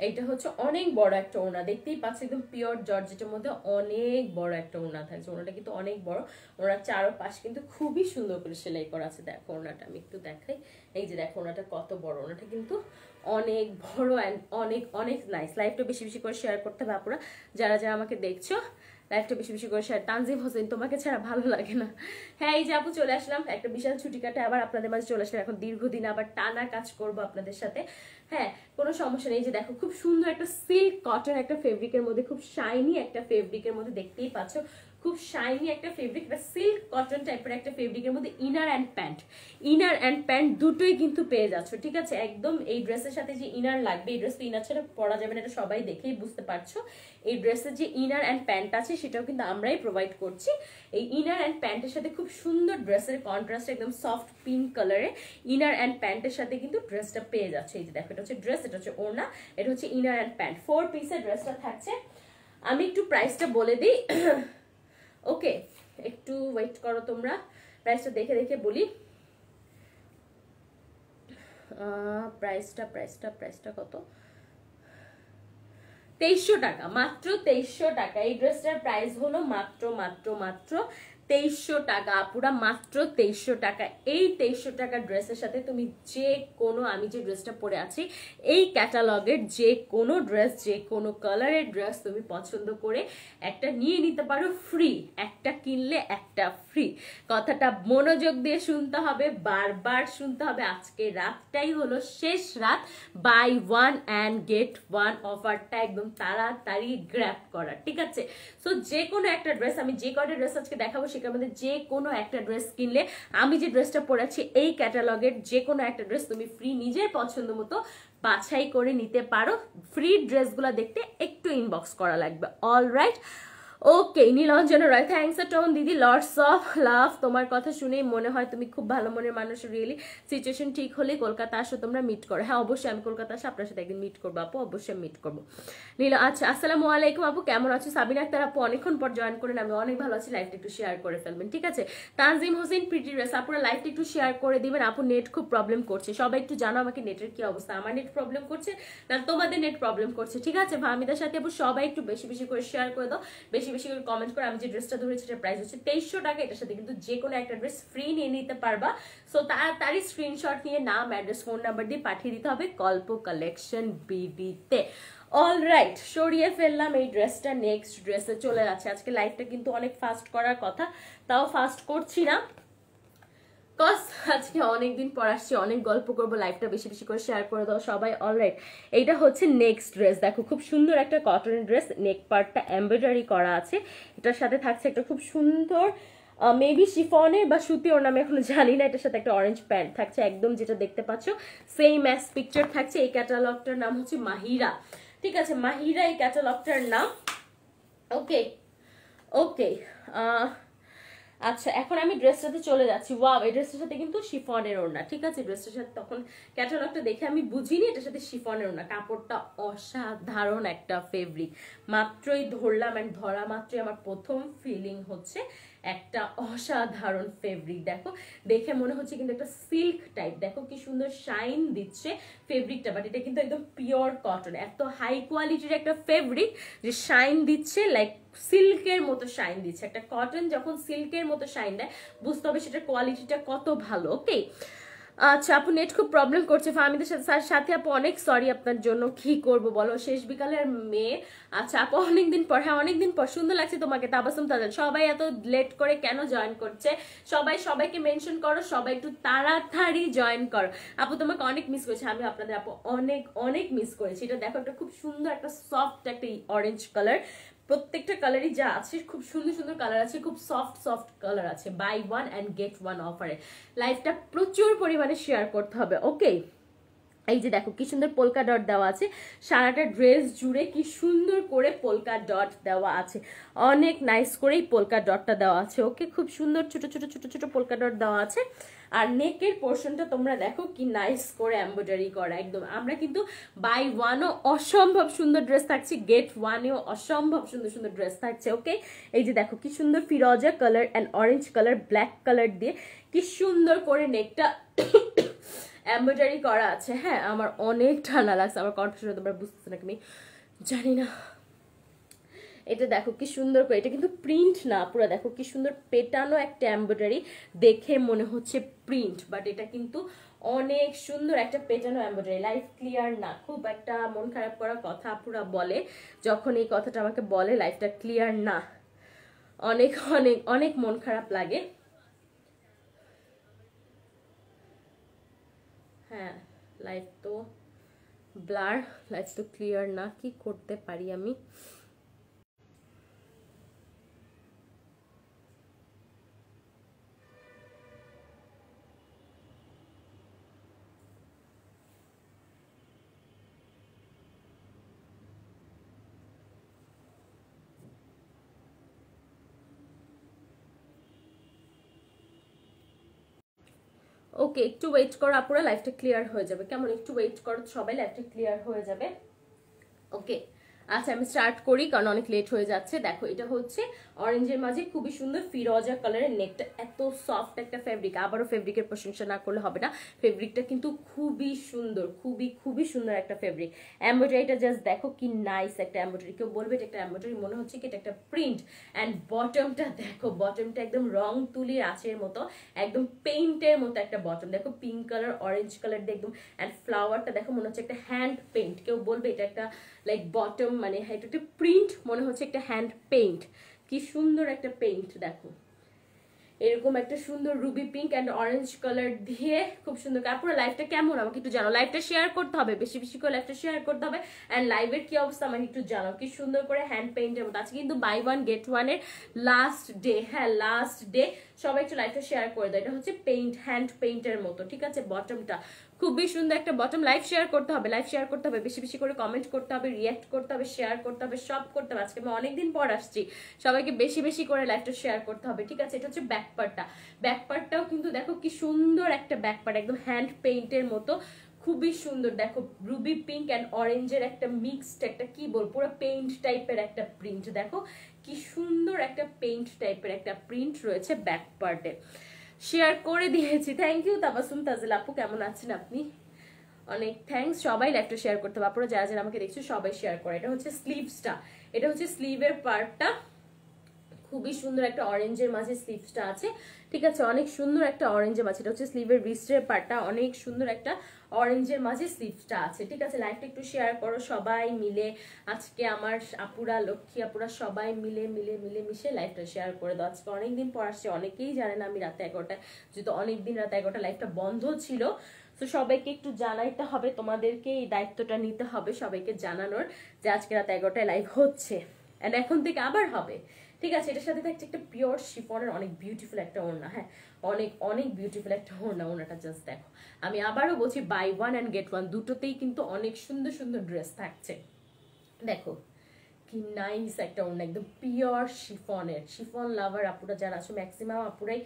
এইটা হচ্ছে অনেক বড় একটা ওড়না, দেখতেই পাচ্ছি একদম পিওর জর্জেটের মধ্যে অনেক বড় একটা ওড়না থাকছে। ওড়নাটা কিন্তু অনেক বড়, ওড়নার চারপাশ কিন্তু খুবই সুন্দর করে সেলাই করা আছে। দেখো ওড়নাটা আমি একটু দেখাই, এই যে দেখো ওড়নাটা কত বড়, ওড়নাটা কিন্তু অনেক বড় অ্যান্ড অনেক অনেক নাইস। লাইভটা বেশি বেশি করে শেয়ার করতে হবে আপুরা, যারা যারা আমাকে দেখছো লাইভটা বেশি বেশি করে শেয়ার। তানজিম হোসেন, তোমাকে ছাড়া ভালো লাগে না। হ্যাঁ এই যে আপু চলে আসলাম, একটা বিশাল ছুটি কাটে আবার আপনাদের মাঝে চলে আসলাম। এখন দীর্ঘদিন আবার টানা কাজ করব আপনাদের সাথে। হ্যাঁ কোনো সমস্যা নেই। যে দেখো খুব সুন্দর একটা সিল্ক কটন একটা ফেব্রিকের মধ্যে, খুব শাইনি একটা ফেব্রিকের মধ্যে, দেখতেই পাচ্ছ খুব শাইনি একটা ফেব্রিক, একটা সিল্ক কটন টাইপের একটা ফেব্রিকের মধ্যে ইনার অ্যান্ড প্যান্ট দুটোই কিন্তু পেয়ে যাচ্ছ। ঠিক আছে, একদম এই ড্রেসের সাথে যে ইনার লাগবে, এই ড্রেস তো ইনার ছাড়া পরা যাবে না, এটা সবাই দেখেই বুঝতে পারছো। এই ড্রেসের যে ইনার অ্যান্ড প্যান্ট আছে সেটাও কিন্তু আমরাই প্রোভাইড করছি। এই ইনার অ্যান্ড প্যান্টের সাথে খুব সুন্দর ড্রেসের কন্ট্রাস্ট, একদম সফট পিঙ্ক কালারে ইনার অ্যান্ড প্যান্টের সাথে কিন্তু ড্রেসটা পেয়ে যাচ্ছে। এই যে দেখো এটা হচ্ছে ড্রেস, এটা হচ্ছে ওড়না, এটা হচ্ছে ইনার অ্যান্ড প্যান্ট, 4 পিসের ড্রেসটা থাকছে। আমি একটু প্রাইসটা বলে দিই। ওকে একটু ওয়েট করো তোমরা, প্রাইসটা দেখে দেখে বলি। প্রাইসটা কত? 2300 টাকা, মাত্র 2300 টাকা। এই ড্রেসটার প্রাইস হলো মাত্র মাত্র মাত্র 2300 টাকা আপুরা, মাত্র 2300 টাকা। এই 2300 টাকার ড্রেসের সাথে তুমি যে কোনো, আমি যে ড্রেসটা পরে আছি এই ক্যাটালগের যে কোনো ড্রেস, যে কোনো কালারের ড্রেস তুমি পছন্দ করে একটা নিয়ে নিতে পারো ফ্রি, একটা কিনলে একটা ফ্রি। কথাটা মনোযোগ দিয়ে শুনতে হবে, বারবার শুনতে হবে। আজকে রাতটাই হলো শেষ রাত, buy one and get one অফারটা একদম তাড়াতাড়ি গ্র্যাব করা। ঠিক আছে, সো যে কোনো একটা ড্রেস, আমি যে কটা ড্রেস আজকে দেখাবো সেটার মধ্যে যে কোনো একটা ড্রেস কিনলে, আমি যে ড্রেসটা পরেছি এই ক্যাটালগের যে কোনো একটা ড্রেস তুমি ফ্রি নিজের পছন্দ মতো বাছাই করে নিতে পারো। ফ্রি ড্রেসগুলো দেখতে একটু ইনবক্স করা লাগবে। Alright, okay Nilanjana Roy, thanks a tone দিদি, লটস অফ লাভ। তোমার কথা শুনেই মনে হয় তুমি খুব ভালো মনের মানুষ। রিয়েলি সিচুয়েশন ঠিক হলে কলকাতা আসো, তোমরা মিট করো। হ্যাঁ অবশ্যই আমি কলকাতা আসে আপনার সাথে একদিন মিট করবো আপু, অবশ্যই মিট করবো। নীলা আচ্ছা, আসসালামু আলাইকুম আপু, কেমন আছো? সাবিনা আক্তার আপু অনেকক্ষণ পর জয়েন করেন, আমি অনেক ভালো আছি। লাইভটা একটু শেয়ার করে ফেলবেন। ঠিক আছে, তানজিম হোসেন প্রিটি ড্রেস, আপুরা লাইভটা একটু শেয়ার করে দিবেন। আপু নেট খুব প্রবলেম করছে, সবাই একটু জানো আমাকে নেটের কি অবস্থা। আমার নেট প্রবলেম করছে না তোমাদের নেট প্রবলেম করছে? ঠিক আছে, ভামিদার সাথে আপু সবাই একটু বেশি বেশি করে শেয়ার করে দাও, বেশি বেশি করে কমেন্ট করে। আমি যে ড্রেসটা ধরেছি এটার প্রাইস হচ্ছে 2300 টাকা। এটার সাথে কিন্তু যে কোনো একটা ড্রেস ফ্রি নিয়ে নিতে পারবা। সো তাড়াতাড়ি স্ক্রিনশট নিয়ে নাম, অ্যাড্রেস, ফোন নাম্বার দিয়ে পাঠিয়ে দিতে হবে কল্প কালেকশন বিডিতে। অলরাইট, সরিয়ে ফেললাম এই ড্রেসটা, নেক্সট ড্রেসে চলে যাচ্ছে। আজকে লাইফটা কিন্তু অনেক ফাস্ট করার কথা, তাও ফাস্ট করছি না, কজ আজকে অনেকদিন পর আসছি, অনেক গল্প করবো। লাইভটা বেশি বেশি করে শেয়ার করে দাও সবাই। অলরাইট, এইটা হচ্ছে নেক্সট ড্রেস। দেখো খুব সুন্দর একটা কটনের ড্রেস, নেক পার্টটা এমব্রয়ডারি করা আছে। এটার সাথে থাকছে একটা খুব সুন্দর মেবি শিফনের বা সুতি ওড়না, আমি এখনো জানি না। এটার সাথে একটা অরেঞ্জ প্যান্ট থাকছে, একদম যেটা দেখতে পাচ্ছ সেম অ্যাজ পিকচার থাকছে। এই ক্যাটালগটার নাম হচ্ছে মাহিরা। ঠিক আছে, মাহিরা এই ক্যাটালগটার নাম। ওকে ওকে আচ্ছা, এখন আমি ড্রেসটাতে চলে যাচ্ছি। ওয়াও, এই ড্রেসটার সাথে কিন্তু শিফনের ওড়না। ঠিক আছে, ড্রেসটার সাথে তখন ক্যাটালগটা দেখে আমি বুঝিনি এটার সাথে শিফনের ওড়না। কাপড়টা অসাধারণ একটা ফেব্রিক, মাত্রই ধরলাম অ্যান্ড ধরা মাত্রই আমার প্রথম ফিলিং হচ্ছে একটা অসাধারণ ফেব্রিক। দেখো দেখে মনে হচ্ছে কিন্তু একটা সিল্ক টাইপ, দেখো কি সুন্দর শাইন দিচ্ছে ফেব্রিকটা, বাট এটা কিন্তু একদম পিওর কটন। এত হাই কোয়ালিটির একটা ফেব্রিক যে শাইন দিচ্ছে, লাইক সিল্কের মতো শাইন দিচ্ছে। একটা কটন যখন সিল্কের মতো শাইন দেয় বুঝতে হবে সেটার কোয়ালিটিটা কত ভালো। ওকে আচ্ছা, আপু নেট খুব প্রবলেম করছে ফাহমিদের সাথে আপু, অনেক সরি আপনার জন্য। কি করব বলো, শেষ বিকালের মেয়ে। আচ্ছা আপু অনেকদিন পর, হ্যাঁ অনেকদিন পর, সুন্দর লাগছে তোমাকে। তাবাসুম তাজাল, সবাই এত লেট করে কেন জয়েন করছে? সবাই সবাইকে মেনশন করো, সবাই একটু তাড়াতাড়ি জয়েন করো। আপু তোমাকে অনেক মিস করেছি আমি, আপনাদের আপু অনেক অনেক মিস করেছি। এটা দেখো একটা খুব সুন্দর একটা সফট একটা অরেঞ্জ কালার, প্রত্যেকটা কালারই যা আছে খুব সুন্দর সুন্দর কালার আছে, খুব সফট সফট কালার আছে। Buy one and get one অফারে লাইভটা প্রচুর পরিমাণে শেয়ার করতে হবে। ওকে, এই যে দেখো কি সুন্দর পোলকা ডট দেওয়া আছে, সারাটা ড্রেস জুড়ে কি সুন্দর করে পোলকা ডট দেওয়া আছে, অনেক নাইস করেই পোলকা ডটটা দেওয়া আছে। ওকে, খুব সুন্দর ছোট ছোট ছোট ছোট পোলকা ডট দেওয়া আছে। আর নেকের পোর্শনটা তোমরা দেখো কি নাইস করে এমব্রয়ডারি করা একদম। আমরা কিন্তু বাই ওয়ানও অসম্ভব সুন্দর ড্রেস থাকছে, গেট ওয়ানেও অসম্ভব সুন্দর সুন্দর ড্রেস থাকছে। ওকে, এই যে দেখো কি সুন্দর ফিরোজা colour and orange colour black colour দিয়ে কি সুন্দর করে নেকটা এমব্রয়ডারি করা আছে। হ্যাঁ, আমার অনেক ঠান্ডা লাগছে, আমার কণ্ঠস্বর তোমরা বুঝতেছো নাকি আমি জানি না। এটা দেখো কি সুন্দর করে, এটা কিন্তু প্রিন্ট না, পুরো দেখো কি সুন্দর পেটানো একটা এমব্রয়ডারি, দেখে মনে হচ্ছে প্রিন্ট, বাট এটা কিন্তু অনেক সুন্দর একটা পেটানো এমব্রয়ডারি। লাইফ ক্লিয়ার না, খুব একটা মন খারাপ করার কথা পুরা বলে, যখন এই কথাটা আমাকে বলে লাইফটা ক্লিয়ার না, অনেক অনেক অনেক মন খারাপ লাগে। হ্যাঁ, লাইফ তো ব্লার, লাইফ তো ক্লিয়ার না, কি করতে পারি আমি। ওকে, একটু ওয়েট করো আপুরা, লাইফটা ক্লিয়ার হয়ে যাবে, কেমন? একটু ওয়েট করো সবাই, লাইফটা ক্লিয়ার হয়ে যাবে। ওকে, আচ্ছা আমি স্টার্ট করি কারণ অনেক লেট হয়ে যাচ্ছে। দেখো এটা হচ্ছে অরেঞ্জের মাঝে খুবই সুন্দর ফিরোজা কালারের নেকটা, এত সফট একটা ফেব্রিক, আবারও ফেব্রিকের প্রশংসা না করলে হবে না, ফেব্রিকটা কিন্তু খুবই সুন্দর, খুবই খুবই সুন্দর একটা ফেব্রিক। এমব্রয়ডারিটা জাস্ট দেখো কি নাইস একটা এমব্রয়ডারি, কেউ বলবে এটা একটা এমব্রয়ডারি, মনে হচ্ছে কি এটা একটা প্রিন্ট। অ্যান্ড বটমটা দেখো, বটমটা একদম রং তুলির আঁচের মতো, একদম পেইন্টের মতো একটা বটম, দেখো পিঙ্ক কালার অরেঞ্জ কালার দিয়ে একদম। অ্যান্ড ফ্লাওয়ারটা দেখো মনে হচ্ছে একটা হ্যান্ড পেইন্ট, কেউ বলবে এটা একটা লাইক বটম মানে এটা একটা প্রিন্ট, মনে হচ্ছে একটা হ্যান্ড পেইন্ট। কি সুন্দর একটা পেইন্ট দেখো, এরকম একটা সুন্দর Ruby pink and orange colour দিয়ে খুব সুন্দর। পুরো লাইভটা কেমন আমাকে একটু জানো, লাইভটা শেয়ার করতে হবে, বেশি বেশি করে লাইভটা শেয়ার করতে হবে। অ্যান্ড লাইভের কি অবস্থা আমাকে একটু জানো, কি সুন্দর করে হ্যান্ড পেইন্টের মতো আছে, কিন্তু বাই ওয়ান গেট ওয়ান এর লাস্ট ডে। হ্যাঁ লাস্ট ডে, সবাই একটু লাইভটা শেয়ার করে দাও। এটা হচ্ছে পেইন্ট, হ্যান্ড পেইন্টের মতো, ঠিক আছে? বটমটা খুবই সুন্দর একটা বটম। লাইভ শেয়ার করতে হবে, লাইভ শেয়ার করতে হবে, বেশি বেশি করে কমেন্ট করতে হবে, রিয়াক্ট করতে হবে, শেয়ার করতে হবে, সব করতে হবে। আজকে আমি অনেকদিন পর আসছি, সবাইকে বেশি বেশি করে লাইভটা শেয়ার করতে হবে, ঠিক আছে? এটা হচ্ছে ব্যাক পার্টটা, ব্যাক পার্টটাও কিন্তু দেখো কি সুন্দর একটা ব্যাক পার্ট, একদম হ্যান্ড পেইন্টের মতো, খুবই সুন্দর। দেখো রুবি পিঙ্ক অ্যান্ড অরেঞ্জের একটা মিক্সড একটা কি বল, পুরো পেইন্ট টাইপের একটা প্রিন্ট, দেখো কি সুন্দর একটা পেইন্ট টাইপের একটা প্রিন্ট রয়েছে ব্যাক পার্টে। শেয়ার করে দিয়েছি, থ্যাংক ইউ তাবাসুম তাজিল আপু, কেমন আছেন আপনি? অনেক থ্যাঙ্কস। সবাই লাইভটা শেয়ার করতে হবে, আপনারা যারা যারা আমাকে দেখছো সবাই শেয়ার করে। এটা হচ্ছে স্লিভসটা, এটা হচ্ছে স্লিভের পার্টটা, খুবই সুন্দর একটা অরেঞ্জের মাঝে স্লিভসটা আছে, ঠিক আছে? অনেক সুন্দর একটা অরেঞ্জের মাঝে, এটা হচ্ছে স্লিভের রিস্টের পার্টটা, অনেক সুন্দর একটা অরেঞ্জের মাঝে স্লিভসটা আছে, ঠিক আছে? লাইভটা একটু শেয়ার করো সবাই মিলে, আজকে আমার আপুরা লক্ষ্মী আপুরা সবাই মিলে মিলে মিলে মিশে লাইভটা শেয়ার করে দাও। আজকে অনেকদিন পর আসছে, অনেকেই জানে না আমি রাতে 11টায়, যেহেতু অনেকদিন রাতে 11টা লাইভটা বন্ধ ছিল, তো সবাইকে একটু জানাইতে হবে, তোমাদেরকে এই দায়িত্বটা নিতে হবে, সবাইকে জানানোর যে আজকে রাত 11টায় লাইভ হচ্ছে, এন্ড এখন থেকে আবার হবে, ঠিক আছে? এটার সাথে থাকছে একটা পিওর শিফনের অনেক বিউটিফুল একটা ওড়না। হ্যাঁ, অনেক অনেক বিউটিফুল একটা ওড়না, ওড়নাটা জাস্ট দেখো। আমি আবারও বলছি, buy one and get one দুটোতেই কিন্তু অনেক সুন্দর সুন্দর ড্রেস থাকছে। দেখো কি নাইস একটা ওড়না, একদম পিওর শিফনের। শিফন লাভার আপুরা যারা আছো, ম্যাক্সিমাম আপুরাই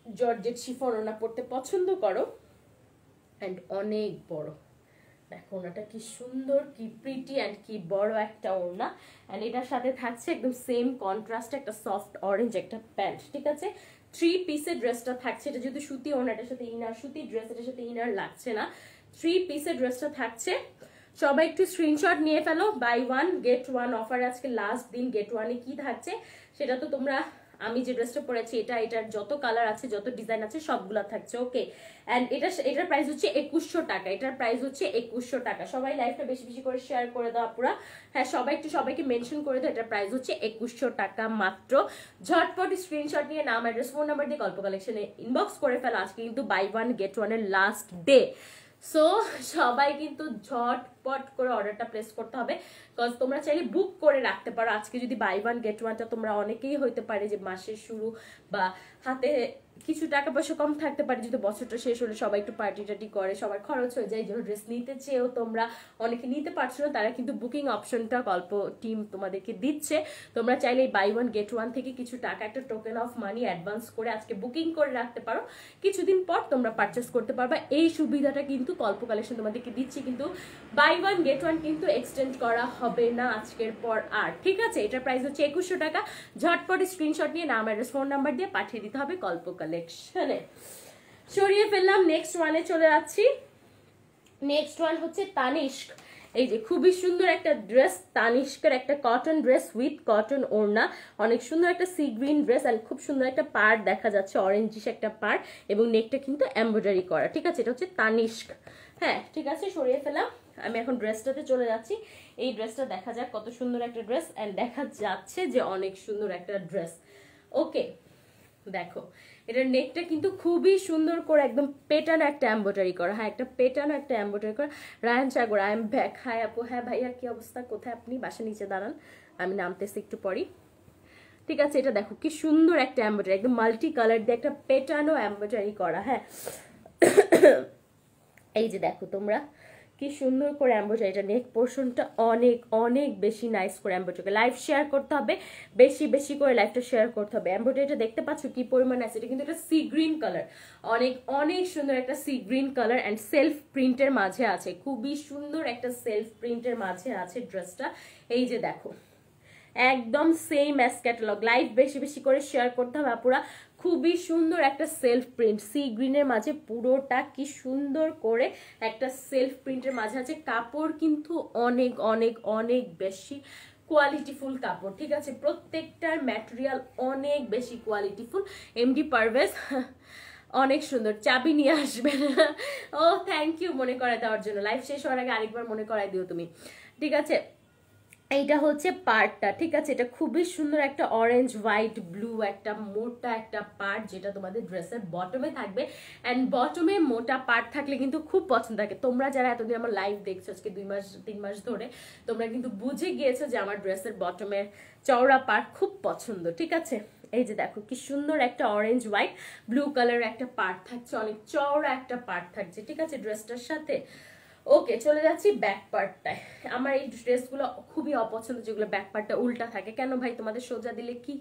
জর্জেট শিফন ওড়না পড়তে পছন্দ করো, অ্যান্ড অনেক বড়। দেখো ওড়নাটা কি সুন্দর, কি প্রিটি অ্যান্ড কি বড় একটা ওড়না। অ্যান্ড এটার সাথে থাকছে একদম সেম কন্ট্রাস্ট একটা সফট অরেঞ্জ একটা প্যান্ট, ঠিক আছে? 3 পিসের ড্রেসটা থাকছে, এটা যেহেতু সুতি ওড়না, এটার সাথে ইনার, সুতি ড্রেস এটার সাথে ইনার লাগছে না, 3 পিসের ড্রেসটা থাকছে। সবাই একটু স্ক্রিনশট নিয়ে ফেলো, buy one get one offer আজকে লাস্ট দিন। গেট ওয়ানে কি থাকছে সেটা তো তোমরা, আমি যে ড্রেসটা পরেছি এটা, এটার যত কালার আছে যত ডিজাইন আছে সবগুলা থাকছে, ওকে? এন্ড এটার প্রাইস হচ্ছে 2100 টাকা, এটার প্রাইস হচ্ছে 2100 টাকা। সবাই লাইভটা বেশি বেশি করে শেয়ার করে দাও আপুরা। হ্যাঁ, সবাই একটু সবাইকে মেনশন করে দাও, এটার প্রাইস হচ্ছে 2100 টাকা মাত্র। ঝটপট স্ক্রিনশট নিয়ে নাম, অ্যাড্রেস, ফোন নাম্বার দিয়ে গল্প কালেকশনে ইনবক্স করে ফেলো। আজকে কিন্তু বাই ওয়ান গেট ওয়ানের লাস্ট ডে, সো সবাই কিন্তু ঝটপট করে অর্ডারটা প্লেস করতে হবে, বিকজ তোমরা চাইলে বুক করে রাখতে পারো। আজকে যদি বাই ওয়ান গেট ওয়ানটা, তোমরা অনেকেই হইতে পারে যে মাসের শুরু বা হাতে কিছু টাকা পয়সা কম থাকতে পারে, যেহেতু বছরটা শেষ হলে সবাই একটু পার্টি টার্টি করে, সবার খরচ হয়ে যায়, এই জন্য ড্রেস নিতে চেয়েও তোমরা অনেকে নিতে পারছো না, তারা কিন্তু বুকিং অপশনটা গল্প টিম তোমাদেরকে দিচ্ছে। তোমরা চাইলে বাই ওয়ান গেট ওয়ান থেকে কিছু টাকা, একটা টোকেন অফ মানি অ্যাডভান্স করে আজকে বুকিং করে রাখতে পারো, কিছুদিন পর তোমরা পারচেস করতে পারবা। এই সুবিধাটা কিন্তু গল্প কালেকশন তোমাদেরকে দিচ্ছি, কিন্তু বাই ওয়ান গেট ওয়ান কিন্তু এক্সটেন্ড করা হবে না আজকের পর আর, ঠিক আছে? এটার প্রাইস হচ্ছে 2100 টাকা। ঝটপট স্ক্রিনশট নিয়ে নাম, অ্যাড্রেস, ফোন নাম্বার দিয়ে পাঠিয়ে দিতে হবে গল্প কালেকশনে। সরিয়ে ফেললাম, নেক্সট ওয়ানে চলে যাচ্ছি। নেক্সট ওয়ান হচ্ছে তানিস্ক। এই যে খুবই সুন্দর একটা ড্রেস, তানিস্কের একটা কটন ড্রেস উইথ কটন ওড়না, অনেক সুন্দর একটা সি গ্রিন ড্রেস আর খুব সুন্দর একটা পার্ট দেখা যাচ্ছে, অরেঞ্জিশ একটা পার্ট, এবং নেকটা কিন্তু এমব্রয়ডারি করা। ঠিক আছে, এটা হচ্ছে তানিস্ক। হ্যাঁ ঠিক আছে, সরিয়ে ফেলাম। আমি এখন ড্রেসটাতে চলে যাচ্ছি। এই ড্রেসটা দেখা যাক কত সুন্দর একটা ড্রেস, অ্যান্ড দেখা যাচ্ছে যে অনেক সুন্দর একটা ড্রেস। ওকে দেখো, এটার নেকটা কিন্তু খুবই সুন্দর করে একদম পেটানো একটা এমব্রয়ডারি করা। হ্যাঁ একটা পেটানো একটা এমব্রয়ডারি করা। Rayan Sagar, I am back. Hi আপু। হ্যাঁ ভাইয়া কি অবস্থা, কোথায় আপনি? বাসা নিচে দাঁড়ান, আমি নামতেছি একটু পরই। ঠিক আছে, এটা দেখো কি সুন্দর একটা এমব্রয়ডারি, একদম মাল্টি কালার দিয়ে একটা পেটানো এমব্রয়ডারি করা। হ্যাঁ এই যে দেখো তোমরা কি সুন্দর করে এমব্রয়ডারি, এটা নেক পোর্শনটা অনেক অনেক বেশি নাইস করে এমব্রয়ডারি। লাইভ শেয়ার করতে হবে, বেশি বেশি করে লাইভটা শেয়ার করতে হবে। এমব্রয়ডারিটা দেখতে পাচ্ছ কি পরিমাণ আছে, এটা কিন্তু একটা সি গ্রিন কালার, অনেক অনেক সুন্দর একটা sea green colour, and self প্রিন্টের মাঝে আছে, খুবই সুন্দর একটা সেলফ প্রিন্টের মাঝে আছে ড্রেসটা। এই যে দেখো একদম সেম অ্যাজ ক্যাটালগ। লাইভ বেশি বেশি করে শেয়ার করতে হবে আপুরা। খুবই সুন্দর একটা সেলফ প্রিন্ট, সি গ্রিনের মাঝে পুরোটা কি সুন্দর করে একটা সেলফ প্রিন্টের মাঝে আছে। কাপড় কিন্তু অনেক অনেক অনেক বেশি কোয়ালিটিফুল কাপড়। ঠিক আছে, প্রত্যেকটার ম্যাটেরিয়াল অনেক বেশি কোয়ালিটিফুল। এমডি পারভেজ অনেক সুন্দর, চাবি নিয়ে আসবেন। ও থ্যাংক ইউ মনে করাই দেওয়ার জন্য। লাইভ শেষ হওয়ার আগে আরেকবার মনে করাই দিও তুমি। ঠিক আছে, এইটা হচ্ছে পার্টটা। ঠিক আছে, এটা খুবই সুন্দর একটা অরেঞ্জ হোয়াইট ব্লু একটা মোটা একটা পার্ট, যেটা তোমাদের ড্রেসের বটমে থাকবে। অ্যান্ড বটমে মোটা পার্ট থাকলে কিন্তু খুব পছন্দ থাকে। তোমরা যারা এতদিন আমার লাইভ দেখছো আজকে 2 মাস 3 মাস ধরে, তোমরা কিন্তু বুঝে গিয়েছো যে আমার ড্রেসের বটমের চওড়া পার্ট খুব পছন্দ। ঠিক আছে, এই যে দেখো কি সুন্দর একটা অরেঞ্জ হোয়াইট ব্লু কালার একটা পার্ট থাকছে, অনেক চওড়া একটা পার্ট থাকছে। ঠিক আছে, ড্রেসটার সাথে। ওকে চলে যাচ্ছি ব্যাক পার্টটায়। আমার এই ড্রেসগুলো খুবই অপছন্দ যেগুলো ব্যাক পার্টটা উল্টা থাকে। কেন ভাই, তোমাদের সোজা দিলে কি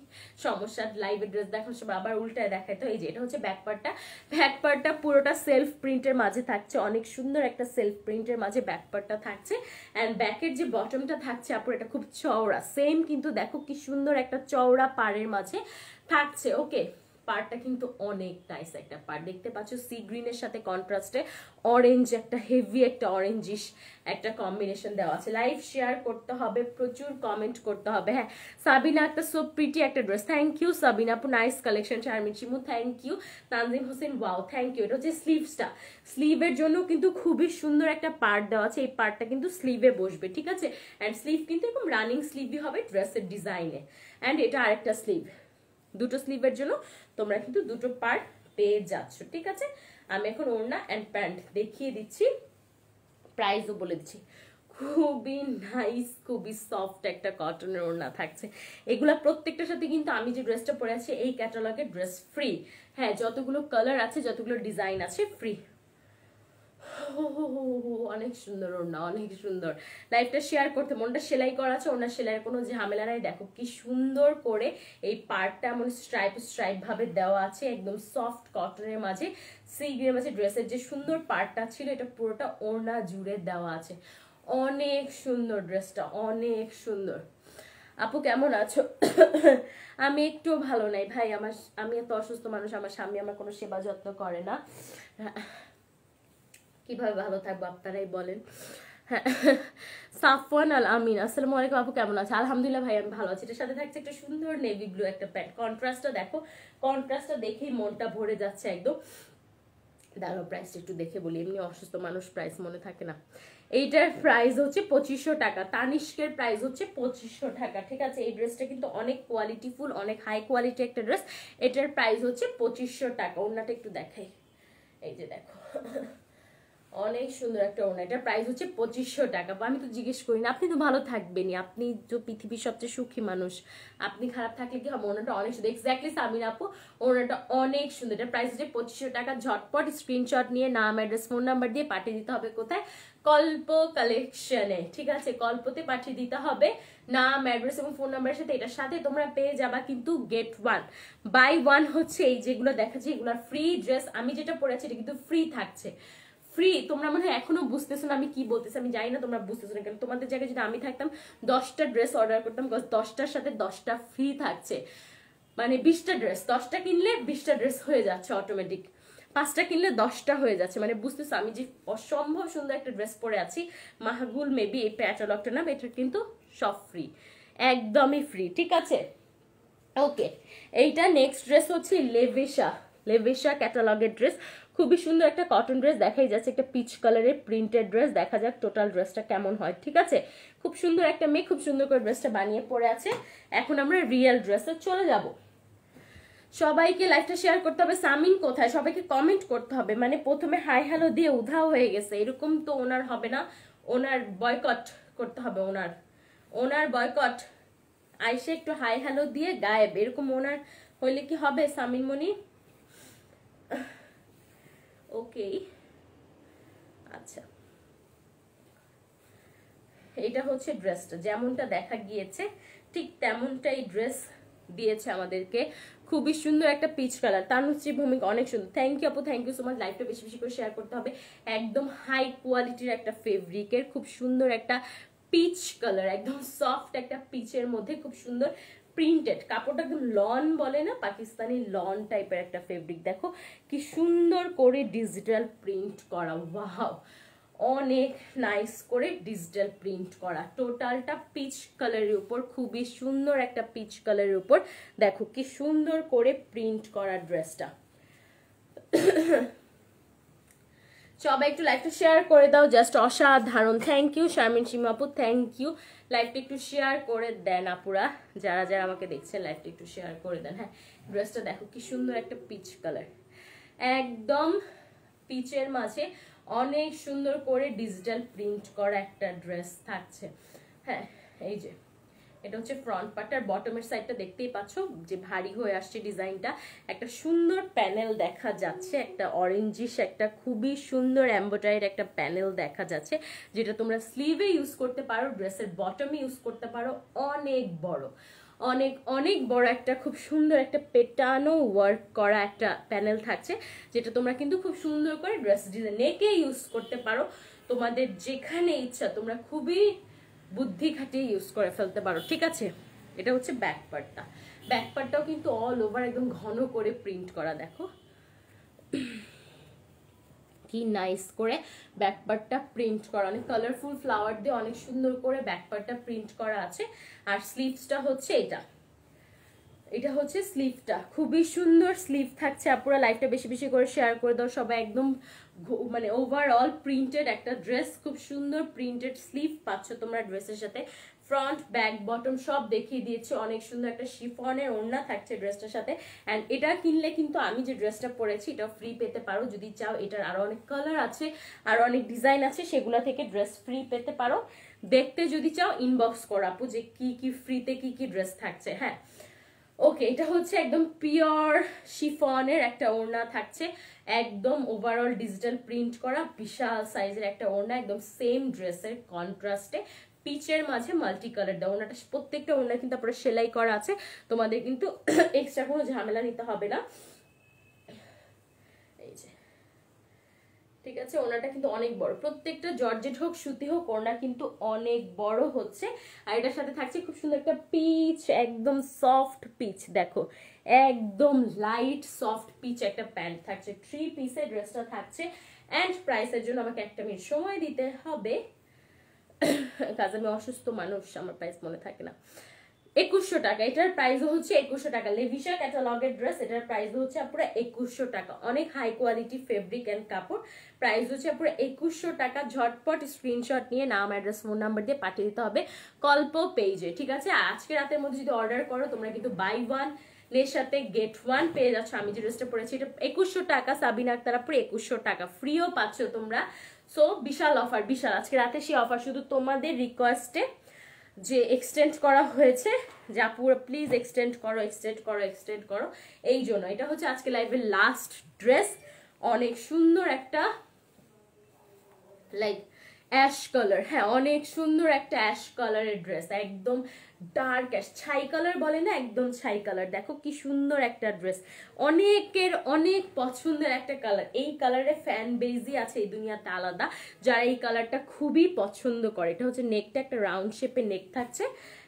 সমস্যা? লাইভে ড্রেস দেখার সময় আবার উল্টায় দেখায়। তো এই যে এটা হচ্ছে ব্যাক পার্টটা। ব্যাক পার্টটা পুরোটা সেলফ প্রিন্টের মাঝে থাকছে, অনেক সুন্দর একটা সেলফ প্রিন্টের মাঝে ব্যাক পার্টটা থাকছে। অ্যান্ড ব্যাকের যে বটমটা থাকছে আপুর, এটা খুব চওড়া, সেম কিন্তু দেখো কি সুন্দর একটা চওড়া পাড়ের মাঝে থাকছে। ওকে, পার্টটা কিন্তু অনেক নাইস একটা পার্ট, দেখতে পাচ্ছ সি গ্রিনের সাথে কন্ট্রাস্টে অরেঞ্জ একটা হেভি একটা অরেঞ্জিশ একটা কম্বিনেশন দেওয়া আছে। লাইভ শেয়ার করতে হবে, প্রচুর কমেন্ট করতে হবে। হ্যাঁ সাবিনা, একটা সো প্রিটি একটা ড্রেস। থ্যাংক ইউ সাবিনা আপু, nice collection. Sharmin Shimu thank you. Tanjim Hossain wow thank you. এটা হচ্ছে স্লিভসটা, স্লিভের জন্য কিন্তু খুবই সুন্দর একটা পার্ট দেওয়া আছে। এই পার্টটা কিন্তু স্লিভে বসবে। ঠিক আছে, অ্যান্ড স্লিভ কিন্তু এরকম রানিং স্লিভই হবে ড্রেসের ডিজাইনে। অ্যান্ড এটা আরেকটা স্লিভ, দুটো স্লিভের জন্য তোমরা কিন্তু দুটো পার্ট পেয়ে যাচ্ছ। ঠিক আছে, আমি এখন ওড়না অ্যান্ড প্যান্ট দেখিয়ে দিচ্ছি, প্রাইসও বলে দিচ্ছি। খুবই নাইস, খুবই সফট একটা কটনের ওড়না থাকছে। এগুলা প্রত্যেকটার সাথে কিন্তু আমি যে ড্রেসটা পরে আছি এই ক্যাটালগের ড্রেস ফ্রি। হ্যাঁ যতগুলো কালার আছে, যতগুলো ডিজাইন আছে, ফ্রি। অনেক সুন্দর ওড়না, অনেক সুন্দর। লাইভটা শেয়ার করতে, মনটা সেলাই করা আছে, ওনার সেলাইয়ের কোনো ঝামেলা নাই। দেখো কি সুন্দর করে এই পার্টটা এমন স্ট্রাইপ স্ট্রাইপ ভাবে দেওয়া আছে, একদম সফট কটনের মাঝে সি গ্রিনের মাঝে ড্রেসের যে সুন্দর পার্টটা ছিল এটা পুরোটা ওড়না জুড়ে দেওয়া আছে। অনেক সুন্দর ড্রেসটা, অনেক সুন্দর। আপু কেমন আছো? আমি একটু ভালো নাই ভাই, আমি এত অসুস্থ মানুষ, আমার স্বামী আমার কোনো সেবা যত্ন করে না, কিভাবে ভালো থাকবো আপনারাই বলেন। হ্যাঁ সাফওয়ান আল আমিন, আসসালামু আলাইকুম আপু কেমন আছে? আলহামদুলিল্লাহ ভাই আমি ভালো আছি। এটার সাথে থাকছে একটা সুন্দর নেভি ব্লু একটা প্যান্ট। কন্ট্রাস্টটা দেখো, কন্ট্রাস্টটা দেখেই মনটা ভরে যাচ্ছে একদম। দাঁড়াও প্রাইসটা একটু দেখে বলি, এমনি অসুস্থ মানুষ প্রাইস মনে থাকে না। এইটার প্রাইস হচ্ছে 2500 টাকা, তানিষ্কের প্রাইস হচ্ছে 2500 টাকা। ঠিক আছে, এই ড্রেসটা কিন্তু অনেক কোয়ালিটিফুল, অনেক হাই কোয়ালিটি একটা ড্রেস। এটার প্রাইস হচ্ছে 2500 টাকা। ওড়নাটা একটু দেখাই, এই যে দেখো অনেক সুন্দর একটা ওড়না। এটার প্রাইস হচ্ছে 2500 টাকা। আমি তো জিজ্ঞেস করি না, আপনি তো ভালো থাকবেনই, আপনি তো পৃথিবীর সবচেয়ে সুখী মানুষ, আপনি খারাপ থাকলে কি হবে? ওড়নাটা অনেক সুন্দর, এক্স্যাক্টলি সামিন আপু ওড়নাটা অনেক সুন্দর। এটার প্রাইস হচ্ছে 2500 টাকা। ঝটপট স্ক্রিনশট নিয়ে নাম অ্যাড্রেস ফোন নাম্বার দিয়ে পাঠিয়ে দিতে হবে কোথায়? কল্প কালেকশনে। ঠিক আছে, কল্পতে পাঠিয়ে দিতে হবে নাম অ্যাড্রেস এবং ফোন নাম্বারের সাথে। এটার সাথে তোমরা পেয়ে যাবা কিন্তু গেট 1 বাই 1 হচ্ছে এই যেগুলো দেখাচ্ছি এগুলো ফ্রি ড্রেস। আমি যেটা পরেছি এটা কিন্তু ফ্রি থাকছে, ফ্রি। তোমরা মনে হয় এখনো বুঝতেছো না আমি কি বলতেছি, আমি জানি না তোমরা বুঝতেছো না, কারণ তোমাদের জায়গায় যদি আমি থাকতাম 10টা ড্রেস অর্ডার করতাম, 10টার সাথে 10টা ফ্রি থাকছে। মানে 20টা ড্রেস, 10টা কিনলে 20টা ড্রেস হয়ে যাচ্ছে অটোমেটিক। 5টা কিনলে 10টা হয়ে যাচ্ছে, মানে বুঝতেছো আমি যে অসম্ভব সুন্দর একটা ড্রেস পরে আছি। মাহগুল মেবি এই ক্যাটালগটা নাম, এটা কিন্তু সব ফ্রি, একদমই ফ্রি, ঠিক আছে। ওকে, এইটা নেক্সট ড্রেস হচ্ছে লেভিশা, লেভিশা ক্যাটালগের ড্রেস, খুবই সুন্দর একটা কটন ড্রেস দেখাই যাচ্ছে, একটা পিচ কালারের প্রিন্টেড ড্রেস। দেখা যাক টোটাল ড্রেসটা কেমন হয়, ঠিক আছে। খুব সুন্দর একটা মেয়ে খুব সুন্দর করে ড্রেসটা বানিয়ে পরে আছে। এখন আমরা রিয়েল ড্রেসে চলে যাব। সবাইকে লাইভটা শেয়ার করতে হবে। সামিন কোথায়, সবাইকে কমেন্ট করতে হবে, মানে প্রথমে হাই হ্যালো দিয়ে উধাও হয়ে গেছে, এরকম তো ওনার হবে না, ওনার বয়কট করতে হবে, ওনার বয়কট। আইসে একটু হাই হ্যালো দিয়ে গায়েব, এরকম ওনার হইলে কি হবে সামিন মনি? ওকে, আচ্ছা, এটা হচ্ছে ড্রেসটা, যেমনটা দেখা গিয়েছে ঠিক তেমনটাই ড্রেস দিয়েছে আমাদেরকে। খুবই সুন্দর একটা পিচ কালার, তানুশ্রী ভৌমিক অনেক সুন্দর, থ্যাংক ইউ আপু, থ্যাংক ইউ সো মাচ। লাইভটা বেশি বেশি করে শেয়ার করতে হবে। একদম হাই কোয়ালিটির একটা ফেব্রিকের খুব সুন্দর একটা পিচ কালার, একদম সফট একটা পিচের মধ্যে খুব সুন্দর প্রিন্টেড, কাপড়টা একদম লন বলে না, পাকিস্তানি লন টাইপের একটা ফেব্রিক। দেখো কি সুন্দর করে ডিজিটাল প্রিন্ট করা, ওয়াও, অনেক নাইস করে ডিজিটাল প্রিন্ট করা, টোটালটা পিচ কালারের উপর, খুবই সুন্দর একটা পিচ কালারের উপর। দেখো কি সুন্দর করে প্রিন্ট করা ড্রেসটা। সবাই একটু লাইভটা শেয়ার করে দাও, জাস্ট অসাধারণ। থ্যাংক ইউ শারমিন সীমা আপু, থ্যাংক ইউ। লাইভটা একটু শেয়ার করে দেন আপুরা, যারা যারা আমাকে দেখছেন লাইভটা একটু শেয়ার করে দেন। হ্যাঁ, ড্রেসটা দেখো কি সুন্দর একটা পিচ কালার, একদম পিচের মাঝে অনেক সুন্দর করে ডিজিটাল প্রিন্ট করা একটা ড্রেস থাকছে। হ্যাঁ, এই যে এটা হচ্ছে ফ্রন্ট পার্ট, আর বটমের সাইডটা দেখতেই পাচ্ছ যে ভারী হয়ে আসছে ডিজাইনটা। একটা সুন্দর প্যানেল দেখা যাচ্ছে, একটা অরেঞ্জিশ একটা খুবই সুন্দর এমব্রয়ডারির একটা প্যানেল দেখা যাচ্ছে, যেটা তোমরা স্লিভে ইউজ করতে পারো, ড্রেসের বটমে ইউজ করতে পারো। অনেক বড়, অনেক অনেক বড় একটা খুব সুন্দর একটা পেটানো ওয়ার্ক করা একটা প্যানেল থাকছে, যেটা তোমরা কিন্তু খুব সুন্দর করে ড্রেস ডিজাইন নেকে ইউজ করতে পারো। তোমাদের যেখানে ইচ্ছা তোমরা খুবই বুদ্ধি খাটিয়ে ইউজ করে ফেলতে পারো, ঠিক আছে। এটা হচ্ছে ব্যাক পার্টটা, ব্যাক পার্টটাও কিন্তু অল ওভার একদম ঘন করে প্রিন্ট করা, দেখো কি নাইস করে ব্যাক পার্টটা প্রিন্ট করা, অনেক কালারফুল ফ্লাওয়ার দিয়ে অনেক সুন্দর করে ব্যাক পার্টটা প্রিন্ট করা আছে। আর স্লিভসটা হচ্ছে এটা হচ্ছে স্লিভটা, খুবই সুন্দর স্লিভ থাকছে। আপুরা লাইভটা বেশি বেশি করে শেয়ার করে দাও সবাই, একদম মানে ওভারঅল প্রিন্টেড একটা ড্রেস, খুব সুন্দর প্রিন্টেড স্লিভ পাচ্ছ তোমরা ড্রেসের সাথে। ফ্রন্ট ব্যাক বটম সব দেখিয়ে দিয়েছে, অনেক সুন্দর একটা শিফনের ওড়না থাকছে ড্রেসটার সাথে। অ্যান্ড এটা কিনলে কিন্তু আমি যে ড্রেসটা পরেছি এটা ফ্রি পেতে পারো, যদি চাও। এটার আরো অনেক কালার আছে, আর অনেক ডিজাইন আছে, সেগুলো থেকে ড্রেস ফ্রি পেতে পারো। দেখতে যদি চাও ইনবক্স করো আপু যে কি কি ফ্রিতে কি কি ড্রেস থাকছে। হ্যাঁ, ওকে, এটা হচ্ছে একদম পিওর শিফনের একটা ওড়না থাকছে, একদম ওভারঅল ডিজিটাল প্রিন্ট করা বিশাল সাইজের একটা ওড়না, একদম সেম ড্রেসের কন্ট্রাস্টে পিচের মাঝে মাল্টি কালার দেওয়া। ওড়নাটা প্রত্যেকটা ওড়না কিন্তু তারপরে সেলাই করা আছে, তোমাদের কিন্তু এক্সট্রা কোনো ঝামেলা নিতে হবে না। এই যে, ঠিক আছে, ওনাটা কিন্তু অনেক বড়, প্রত্যেকটা জর্জেট হোক সুতি হোক ওনা কিন্তু অনেক বড় হচ্ছে। আর এটার সাথে থাকছে খুব সুন্দর একটা পিচ, একদম সফট পিচ, দেখো একদম লাইট সফট পিচ একটা প্যান্ট থাকছে। 3 পিসের ড্রেসটা থাকছে। অ্যান্ড প্রাইসের জন্য আমাকে একটা মিনিট সময় দিতে হবে, কাজ আমি অসুস্থ মানুষ, আমার প্রাইস মনে থাকে না। 2100 টাকা, এটার প্রাইস হচ্ছে 2100 টাকা। লেভিশা ক্যাটালগের ড্রেস, এটার প্রাইস হচ্ছে পুরো 2100 টাকা। অনেক হাই কোয়ালিটি ফেব্রিক এন্ড কাপড়, প্রাইস হচ্ছে পুরো 2100 টাকা। ঝটপট স্ক্রিনশট নিয়ে নাম অ্যাড্রেস ফোন নাম্বার দিয়ে পাঠিয়ে দিতে হবে কল্প পেজে, ঠিক আছে। আজকে রাতের মধ্যে যদি অর্ডার করো তোমরা কিন্তু বাই ওয়ান এর সাথে গেট ওয়ান পেয়ে যাচ্ছ। আমি যে ড্রেসটা পরেছি এটা 2100 টাকা, সাবিনা আক্তার পুরো 2100 টাকা, ফ্রিও পাচ্ছ তোমরা। সো বিশাল অফার, বিশাল আজকে রাতে সেই অফার, শুধু তোমাদের রিকোয়েস্টে যে এক্সটেন্ড করা হয়েছে, যা পুরো প্লিজ এক্সটেন্ড করো, এক্সটেন্ড করো, এক্সটেন্ড করো, এই জন্য। এটা হচ্ছে আজকে লাইভের লাস্ট ড্রেস, অনেক সুন্দর একটা লাইক অ্যাশ কালার, হ্যাঁ অনেক সুন্দর একটা অ্যাশ কালারের ড্রেস, একদম ডার্ক অ্যাশ, ছাই কালার বলে না, একদম ছাই কালার। দেখো কি সুন্দর একটা ড্রেস, অনেকের অনেক পছন্দের একটা কালার। এই কালারের ফ্যান বেজই আছে এই দুনিয়াতে আলাদা, যারা এই কালারটা খুবই পছন্দ করে। এটা হচ্ছে নেকটা একটা রাউন্ড শেপের নেক থাকছে,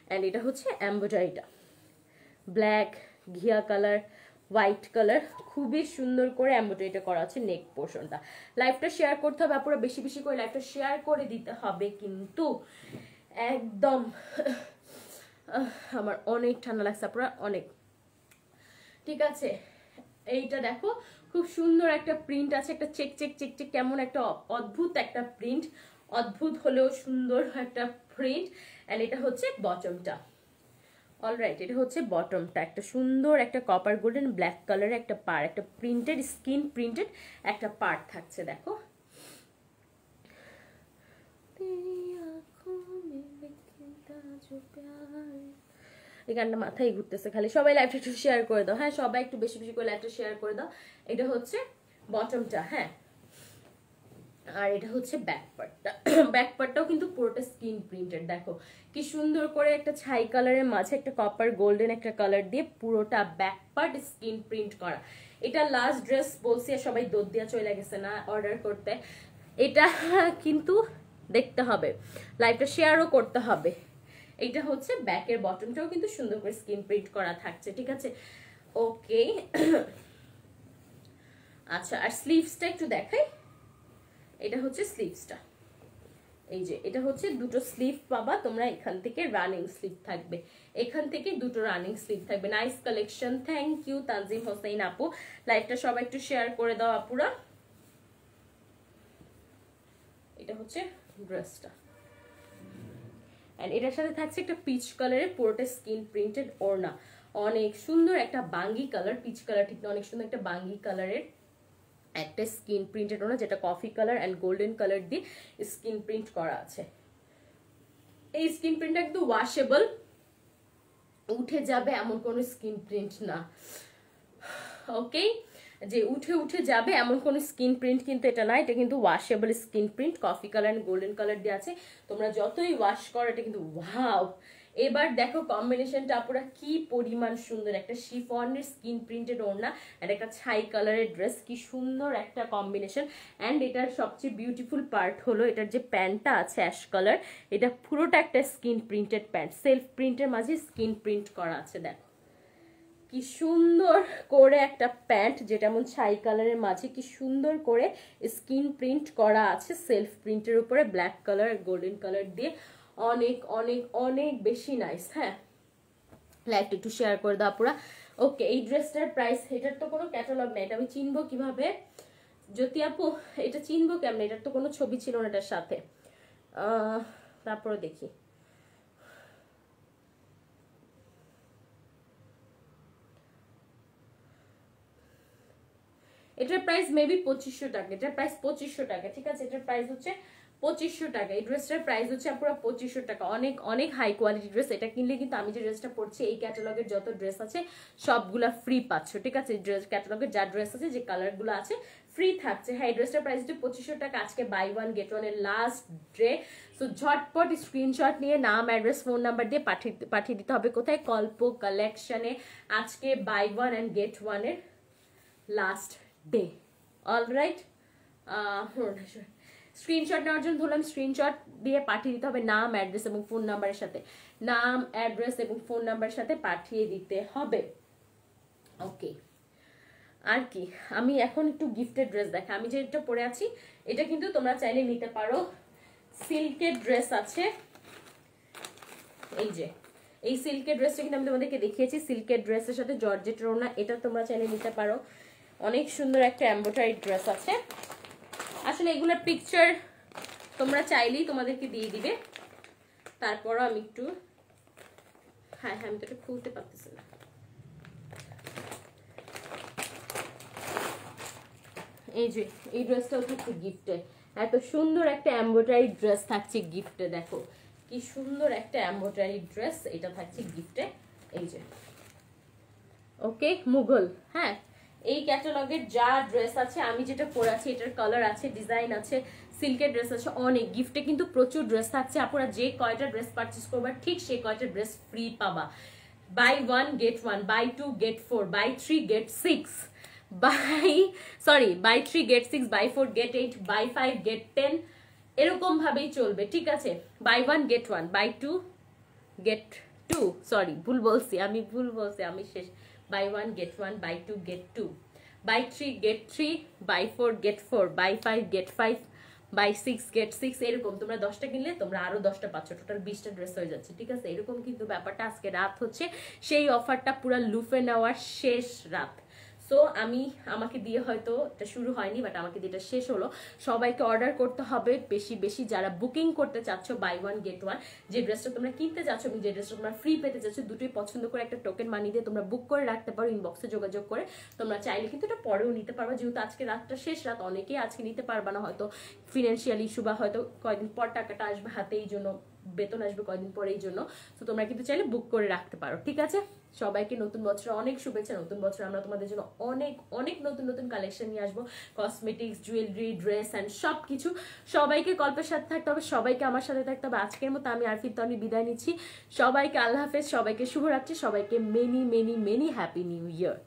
অ্যান্ড এটা হচ্ছে এমব্রয়ডারিটা ব্ল্যাক ঘিয়া কালার, হোয়াইট কালার, খুবই সুন্দর করে এমব্রয়ডারিটা করা আছে নেক পোর্শনটা। লাইভটা শেয়ার করতে হবে আপুরা, বেশি বেশি করে লাইভটা শেয়ার করে দিতে হবে কিন্তু একদম। আমার অনেক ঠান্ডা লাগছে আপুরা, অনেক। ঠিক আছে, এইটা দেখো খুব সুন্দর একটা প্রিন্ট আছে, একটা চেক চেক চেক চেক কেমন একটা অদ্ভুত একটা প্রিন্ট, অদ্ভুত হলেও সুন্দর একটা প্রিন্ট। এন্ড এটা হচ্ছে বটমটা। অলরাইট, এটা হচ্ছে বটমটা, একটা সুন্দর একটা কপার গোল্ডেন ব্ল্যাক কালারের একটা পার, একটা প্রিন্টেড স্কিন প্রিন্টেড একটা পার্ট থাকছে দেখো। এই গানটা মাথায় ঘুরতেছে খালি। সবাই লাইভটা একটু শেয়ার করে দাও, হ্যাঁ সবাই একটু বেশি বেশি করে লাইভটা শেয়ার করে দাও। এটা হচ্ছে বটমটা, হ্যাঁ। আর এটা হচ্ছে ব্যাক পার্টটা। ব্যাক পার্টটাও কিন্তু পুরোটা স্কিন প্রিন্টেড, দেখো কি সুন্দর করে একটা ছাই কালারের মাঝে একটা কপার গোল্ডেন একটা কালার দিয়ে পুরোটা ব্যাক পার্ট স্কিন প্রিন্ট করা। এটা লাস্ট ড্রেস বলছি, সবাই দৌড় দিয়া চলে গেছে না অর্ডার করতে। এটা কিন্তু দেখতে হবে, লাইভটা শেয়ারও করতে হবে। এটা হচ্ছে ব্যাকের বটনটাও কিন্তু সুন্দর করে স্কিন প্রিন্ট করা থাকছে, ঠিক আছে ওকে। আচ্ছা, আর স্লিভসটা একটু দেখাই। এটা হচ্ছে স্লিভসটা, এই যে এটা হচ্ছে দুটো স্লিভ পাবা তোমরা, এখান থেকে রানিং স্লিভ থাকবে, এখান থেকে দুটো রানিং স্লিভ থাকবে। Nice collection, thank you Tanjim Hossain আপু। লাইভটা সবাই একটু শেয়ার করে দাও আপুরা। এটা হচ্ছে ড্রেসটা, এন্ড এটার সাথে থাকছে একটা পিচ কালারের পুরোটা স্কিন প্রিন্টেড ওড়না, অনেক সুন্দর একটা বাঙ্গি কালার, পিচ কালার ঠিক না, অনেক সুন্দর একটা বাঙ্গি কালারের একটা স্কিন প্রিন্টেড ওড়না, যেটা coffee colour and golden colour দিয়ে স্কিন প্রিন্ট করা আছে। এই স্কিন প্রিন্টটা একদম ওয়াশেবল, উঠে যাবে এমন কোনো স্কিন প্রিন্ট না, ওকে, যে উঠে উঠে যাবে এমন কোন স্কিন প্রিন্ট কিন্তু এটা না। এটা কিন্তু washable skin print, coffee colour and golden colour দিয়ে আছে। তোমরা যতই ওয়াশ করো এটা কিন্তু ওয়াও। এবার দেখো কম্বিনেশনটা আপুরা কি পরিমাণ সুন্দর, একটা শিফনের স্কিন প্রিন্টেড ওড়না আর একটা ছাই কালারের ড্রেস, কি সুন্দর একটা কম্বিনেশন। এন্ড এটার সবচেয়ে বিউটিফুল পার্ট হলো এটার যে প্যান্টটা আছে অ্যাশ কালার, এটা পুরোটা একটা স্কিন প্রিন্টেড প্যান্ট, সেলফ প্রিন্টের মাঝে স্কিন প্রিন্ট করা আছে। দেখো কি সুন্দর করে একটা প্যান্ট, যেটা এমন ছাই কালারের মাঝে কি সুন্দর করে স্কিন প্রিন্ট করা আছে সেলফ প্রিন্টের উপরে ব্ল্যাক কালার গোল্ডেন কালার দিয়ে, অনেক অনেক অনেক বেশি নাইস। হ্যাঁ, লাইকটা একটু শেয়ার করে দাও পুরা। ওকে, এই ড্রেসটার প্রাইস, এটার তো কোনো ক্যাটালগ নেই, এটা আমি চিনবো কিভাবে জ্যোতি আপু? এটা চিনবো কেমন, এটার তো কোনো ছবি ছিল না এটার সাথে। তারপরে দেখি, এটার প্রাইস মেবি 2500 টাকা, এটার প্রাইস 2500 টাকা, ঠিক আছে, এটার প্রাইস হচ্ছে 2500 টাকা। এই ড্রেসটার প্রাইস হচ্ছে পুরো 2500 টাকা, অনেক অনেক হাই কোয়ালিটি ড্রেস। এটা কিনলে কিন্তু আমি যে ড্রেসটা পরছি এই ক্যাটালগের যত ড্রেস আছে সবগুলা ফ্রি পাচ্ছ, ঠিক আছে, ড্রেস ক্যাটালগের যা ড্রেস আছে যে কালারগুলো আছে ফ্রি থাকছে। হ্যাঁ, এই ড্রেসটার প্রাইস হচ্ছে 2500 টাকা। আজকে বাই ওয়ান গেট ওয়ান এর লাস্ট ডে, সো ঝটপট স্ক্রিনশট নিয়ে নাম অ্যাড্রেস ফোন নাম্বার দিয়ে পাঠিয়ে দিতে হবে কোথায়, কল্প কালেকশনে। আজকে buy one and get one এর লাস্ট ডে, অলরাইট। স্ক্রিনশট নেওয়ার জন্য ধরলাম, স্ক্রিনশট দিয়ে পাঠিয়ে দিতে হবে নাম অ্যাড্রেস এবং ফোন নাম্বারের সাথে, নাম অ্যাড্রেস এবং ফোন নাম্বারের সাথে পাঠিয়ে দিতে হবে। ওকে, আর কি, আমি এখন একটু গিফটেড ড্রেস দেখা। আমি যেটা পরে আছি এটা কিন্তু তোমরা চাইলে নিতে পারো, সিল্কের ড্রেস আছে, এই যে এই সিল্কের ড্রেসটা কিন্তু আমি তোমাদেরকে দেখিয়েছি, সিল্কের ড্রেসের সাথে জর্জেটের ওড়না, এটা তোমরা চাইলে নিতে পারো। অনেক সুন্দর একটা এমব্রয়ডারি ড্রেস আছে। আসলে এগুলোর পিকচার তোমরা চাইলেই তোমাদেরকে দিয়ে দিবে, তারপরও আমি একটু, হ্যাঁ হ্যাঁ আমি তো এটা খুলতে পারতেছি না। এই যে এই ড্রেসটাও থাকছে গিফটে, এত সুন্দর একটা এমব্রয়ডারি ড্রেস থাকছে গিফটে, দেখো কি সুন্দর একটা এমব্রয়ডারি ড্রেস, এটা থাকছে গিফটে, এই যে ওকে মুঘল। হ্যাঁ, এই ক্যাটালগের যা ড্রেস আছে, আমি যেটা পরে আছি এটার কালার আছে, ডিজাইন আছে, সিল্কের ড্রেস আছে অনেক, গিফটে কিন্তু প্রচুর ড্রেস থাকছে। আপনারা যে কয়টা ড্রেস পারচেস করবা ঠিক সেই কয়টা ড্রেস ফ্রি পাবা। Buy one get one, buy two get four, buy three get six, buy three get six, buy four get eight, buy five get 10, এরকম ভাবেই চলবে, ঠিক আছে। Buy one get one, buy two get two, sorry ভুল বলছি আমি শেষ, buy 1 get 1, buy 2 get 2, buy 3 get 3, buy 4 get 4, buy 5 get 5, by 6 gate 6। এরকম তোমরা 10টা কিনলে তোমরা আরো 10টা পাচ্ছ, টোটাল 20টা ড্রেস হয়ে যাচ্ছে, ঠিক আছে? এরকম কিন্তু ব্যাপারটা। আজকে রাত হচ্ছে সেই অফারটা পুরো লুফে নেওয়ার শেষ রাত। সো আমাকে দিয়ে হয়তো এটা শুরু হয়নি, বাট আমাকে দিয়ে এটা শেষ হলো। সবাইকে অর্ডার করতে হবে বেশি বেশি, যারা বুকিং করতে চাচ্ছ বাই 1 গেট 1, যে ড্রেসটা তোমরা কিনতে চাচ্ছ এবং যে ড্রেসটা তোমরা ফ্রি পেতে চাচ্ছ, দুটোই পছন্দ করে একটা টোকেন মানি দিয়ে তোমরা বুক করে রাখতে পারো, ইনবক্সে যোগাযোগ করে। তোমরা চাইলে কিন্তু এটা পরেও নিতে পারবে, যেহেতু আজকে রাতটা শেষ রাত, অনেকেই আজকে নিতে পারবে না, হয়তো ফিনান্সিয়াল ইস্যু বা হয়তো কয়েকদিন পর টাকাটা আসবে হাতে, এই জন্য বেতন আসবে কয়েকদিন পরে, এই জন্য। তো তোমরা কিন্তু চাইলে বুক করে রাখতে পারো, ঠিক আছে? সবাইকে নতুন বছর অনেক শুভেচ্ছা। নতুন বছর আমরা তোমাদের জন্য অনেক অনেক নতুন নতুন কালেকশন নিয়ে আসবো, কসমেটিক্স, জুয়েলারি, ড্রেস অ্যান্ড সব কিছু। সবাইকে গল্পের সাথে থাকতে হবে, সবাইকে আমার সাথে থাকতে হবে। আজকের মতো আমি আরফিন তনি বিদায় নিচ্ছি। সবাইকে আল্লাহ হাফেজ, সবাইকে শুভরাত্রি, সবাইকে many many many happy new year.